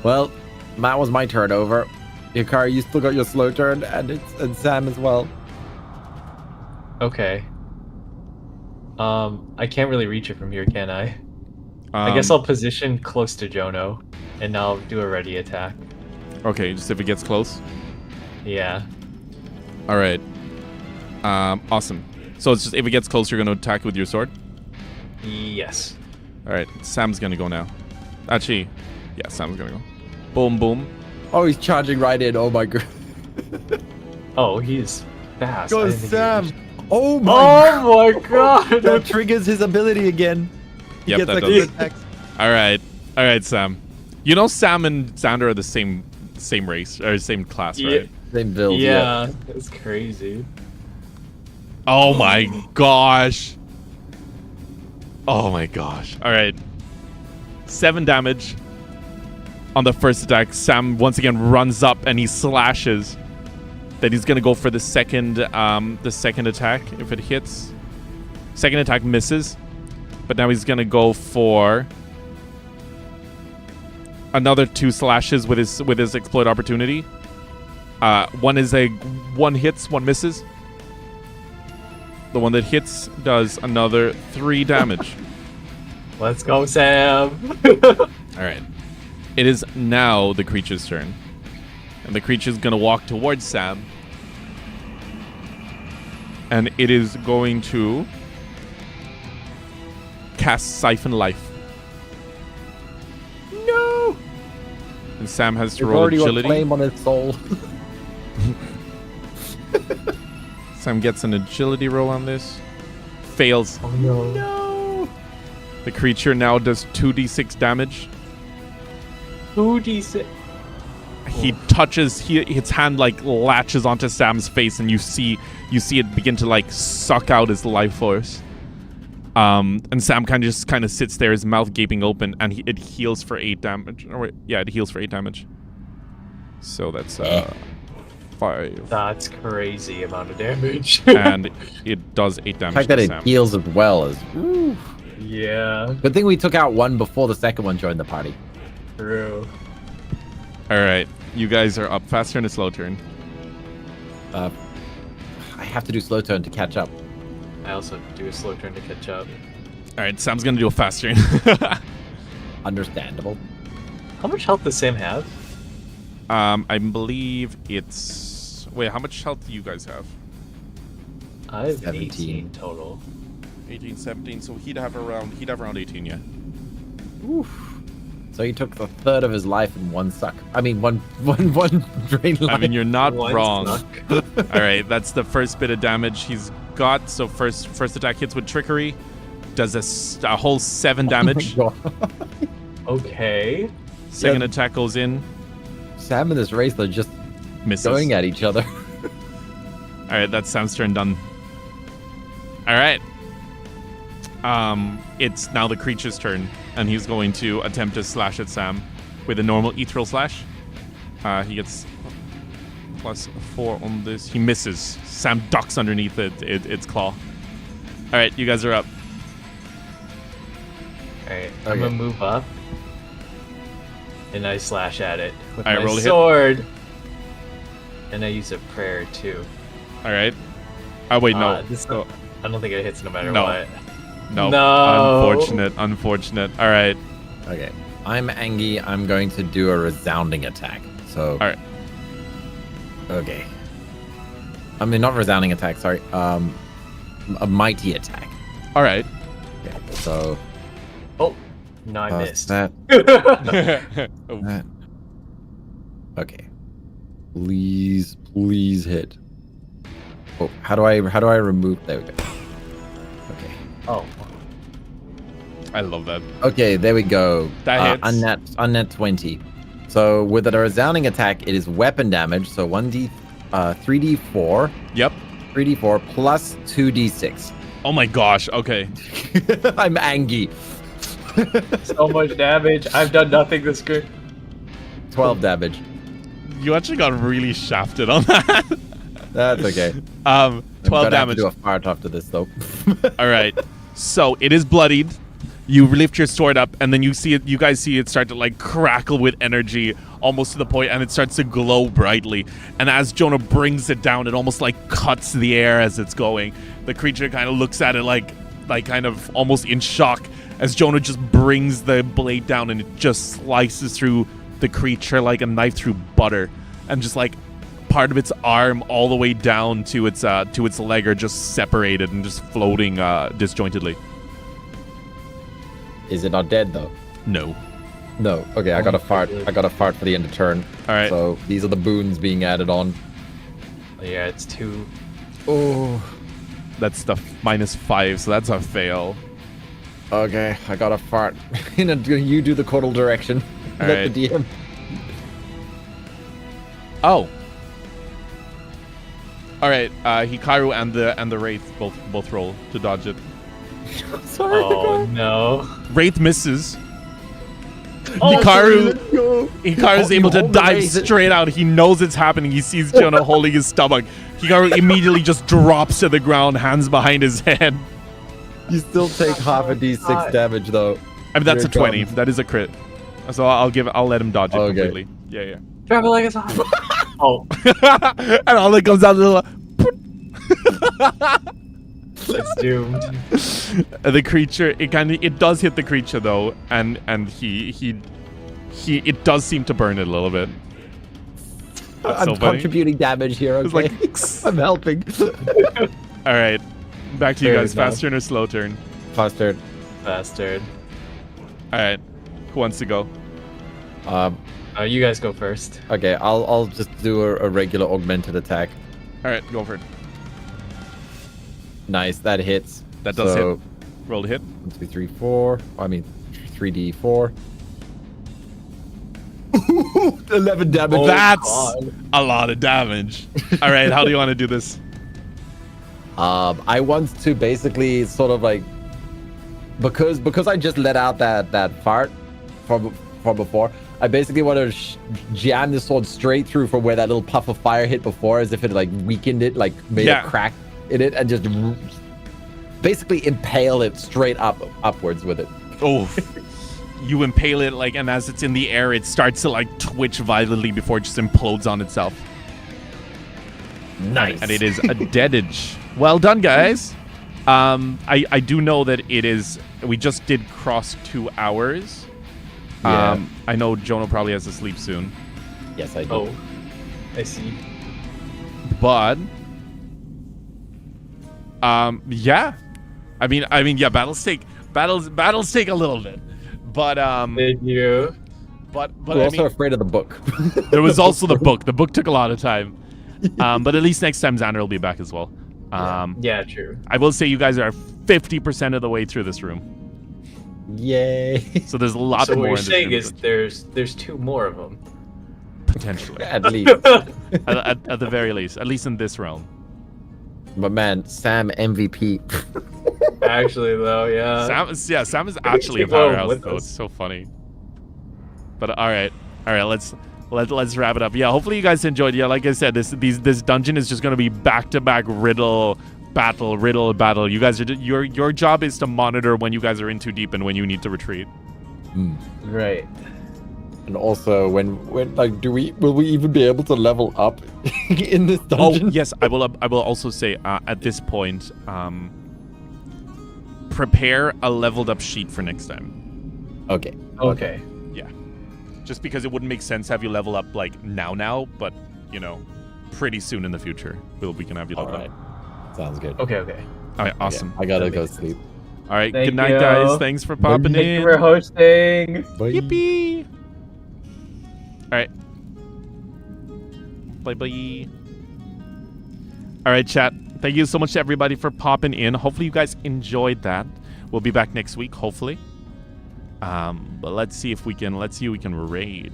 Well, that was my turn over. Hikari, you still got your slow turn, and Sam as well. Okay. I can't really reach it from here, can I? I guess I'll position close to Jono, and I'll do a ready attack. Okay, just if it gets close. Yeah. All right. Awesome. So it's just if it gets closer, you're going to attack with your sword. Yes. All right. Sam's going to go now. Actually, yeah, Sam's going to go. Boom, boom. Oh, he's charging right in. Oh my god. Oh, he's fast. I Go didn't think he Sam. reached- Oh my Oh my god! That triggers his ability again. He Yep, gets that like does. attacks. All right, Sam. You know Sam and Xander are the same race or same class, Yeah. right? Same build. Yeah, that's crazy. Oh my gosh. Oh my gosh. All right. 7 damage on the first attack. Sam once again runs up and he slashes. Then he's gonna go for the second attack if it hits. Second attack misses, but now he's gonna go for another 2 slashes with his exploit opportunity. One hits, one misses. The one that hits does another 3 damage. Let's go, Sam! All right. It is now the creature's turn. And the creature's going to walk towards Sam. And it is going to cast Siphon Life. No. And Sam has to There's roll already a agility. flame on his soul. Sam gets an agility roll on this. Fails. Oh no. No. The creature now does 2d6 damage. 2d6. He touches, his hand like latches onto Sam's face, and you see it begin to like suck out his life force. And Sam kind of sits there, his mouth gaping open, and it heals for 8 damage. Oh, wait, yeah, it heals for 8 damage. So that's 5. That's crazy amount of damage. And it does 8 The damage fact that to it Sam. heals as well as. Ooh. Yeah, Good thing we took out one before the second one joined the party. true. All right, you guys are up. Fast turn to slow turn. I have to do slow turn to catch up. I also do a slow turn to catch up. All right, Sam's gonna do a fast turn. Understandable. How much health does Sam have? I believe it's. Wait, how much health do you guys have? I have 17. 18 total. 18, 17. So he'd have around 18, yeah. Oof. So he took the third of his life in one suck. I mean, one drain life. I mean, you're not One wrong. suck. All right, that's the first bit of damage he's got. So first attack hits with trickery, does a whole 7 damage. Oh my God. Okay. Second Yeah. attack goes in, Sam and this race are just misses. going at each other. All right, that's Sam's turn done. All right. It's now the creature's turn, and he's going to attempt to slash at Sam with a normal ethereal slash. He gets +4 on this. He misses. Sam ducks underneath its claw. All right, you guys are up. Alright, Okay. I'm gonna move up. And I slash at it with Alright, my roll a hit. sword. And I use a prayer too. All right. Oh wait, no. This, Oh, I don't think it hits no matter No. what. no. No. Unfortunate. All right. Okay. I'm Angie. I'm going to do a resounding attack. So. All right. Okay. I mean, not resounding attack. Sorry. A mighty attack. All right. Okay. So. Oh, no, I missed. That. Oh, That. Okay. Please hit. Oh, how do I remove? There we go. Okay. Oh, I love that. Okay, there we go. That hits. Unnet 20. So with a resounding attack, it is weapon damage. So 3d4, Yep. 3d4 plus 2d6. Oh my gosh. Okay. I'm Angie. so much damage. I've done nothing this good. 12 damage. You actually got really shafted on that. That's okay. 12 I'm gonna damage. have to do a fart after this though. All right. So it is bloodied. You lift your sword up, and then you see it. You guys see it start to like crackle with energy, almost to the point, and it starts to glow brightly. And as Jonah brings it down, it almost like cuts the air as it's going. The creature kind of looks at it like kind of almost in shock as Jonah just brings the blade down, and it just slices through the creature like a knife through butter, and just like part of its arm all the way down to its leg are just separated and just floating disjointedly. Is it not dead though? No. No. Okay, I got a fart. I got a fart for the end of turn. All right. So these are the boons being added on. Yeah, it's 2. Oh. That's the -5, so that's a fail. Okay, I got a fart. You do the caudal direction. All Let right. the DM. Oh. All right. Hikaru and the Wraith both roll to dodge it. Sorry. Oh no. Wraith misses. Oh, Hikaru's able to hold the dive Wraith. straight out. He knows it's happening. He sees Jonah holding his stomach. Hikaru immediately just drops to the ground, hands behind his head. You still take half a d6 God. damage though. I mean, that's a Here it 20. comes. That is a crit. So I'll let him dodge it Okay. completely. Yeah. Travel like it's hot. Oh, And all that comes out is a little. it's doomed. The creature, it does hit the creature though, and he it does seem to burn it a little bit. That's I'm so funny. contributing damage here. Okay? It's like, I'm helping. all right, back to you Fair guys. enough. Fast turn or slow turn? Fast turn. Bastard. All right, who wants to go? You guys go first. Okay, I'll just do a regular augmented attack. All right, go for it. Nice, that hits. That does So, hit. Roll to hit. 1, 2, 3, 4. I mean, 3d4. 11 damage. Oh, That's God. a lot of damage. All right, how do you want to do this? I want to basically sort of like because I just let out that fart from before. I basically want to jam the sword straight through from where that little puff of fire hit before, as if it like weakened it, like made a crack in it, and just basically impale it straight upwards with it. Oh, you impale it like, and as it's in the air, it starts to like twitch violently before it just implodes on itself. Nice. And it is a deadage. Well done, guys. I do know that it is. We just did cross 2 hours. Yeah. I know Jono probably has to sleep soon, Yes, I do. Oh, I see. but yeah. I mean, yeah. Battles take a little bit, but Did you? but I'm I also mean, afraid of the book. there was also the book. The book took a lot of time, but at least next time Xander will be back as well. Yeah, true. I will say you guys are 50% of the way through this room, Yay. so there's a lot So more. what you're in this saying room is there's 2 more of them. potentially, At least. at the very least, at least in this realm. But man, Sam MVP. Actually, though, yeah. Sam is actually a Keep going powerhouse with though. us. It's so funny. But all right, let's wrap it up. Yeah, hopefully you guys enjoyed. Yeah, like I said, this dungeon is just gonna be back-to-back riddle battle. You guys are your job is to monitor when you guys are in too deep and when you need to retreat. Right. And also, when like, will we even be able to level up in this dungeon? Oh yes, I will also say at this point, prepare a leveled up sheet for next time. Okay. Okay. Yeah, just because it wouldn't make sense to have you level up like now, but you know, pretty soon in the future, we can have you All level right. up. Sounds good. Okay. All right, awesome. I gotta go sleep. All right, Thank good night, you. guys. Thanks for popping Thank you in. for hosting. Bye. Yippee! All right. Bye. All right, chat. Thank you so much to everybody for popping in. Hopefully you guys enjoyed that. We'll be back next week, hopefully. But let's see if we can raid.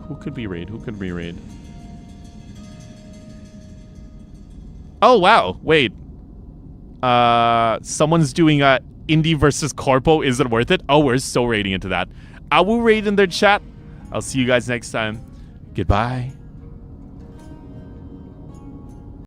Who could be raid? Oh wow, wait. Someone's doing Indie versus Corpo. Is it worth it? Oh, we're so raiding into that. I will raid in their chat. I'll see you guys next time. Goodbye.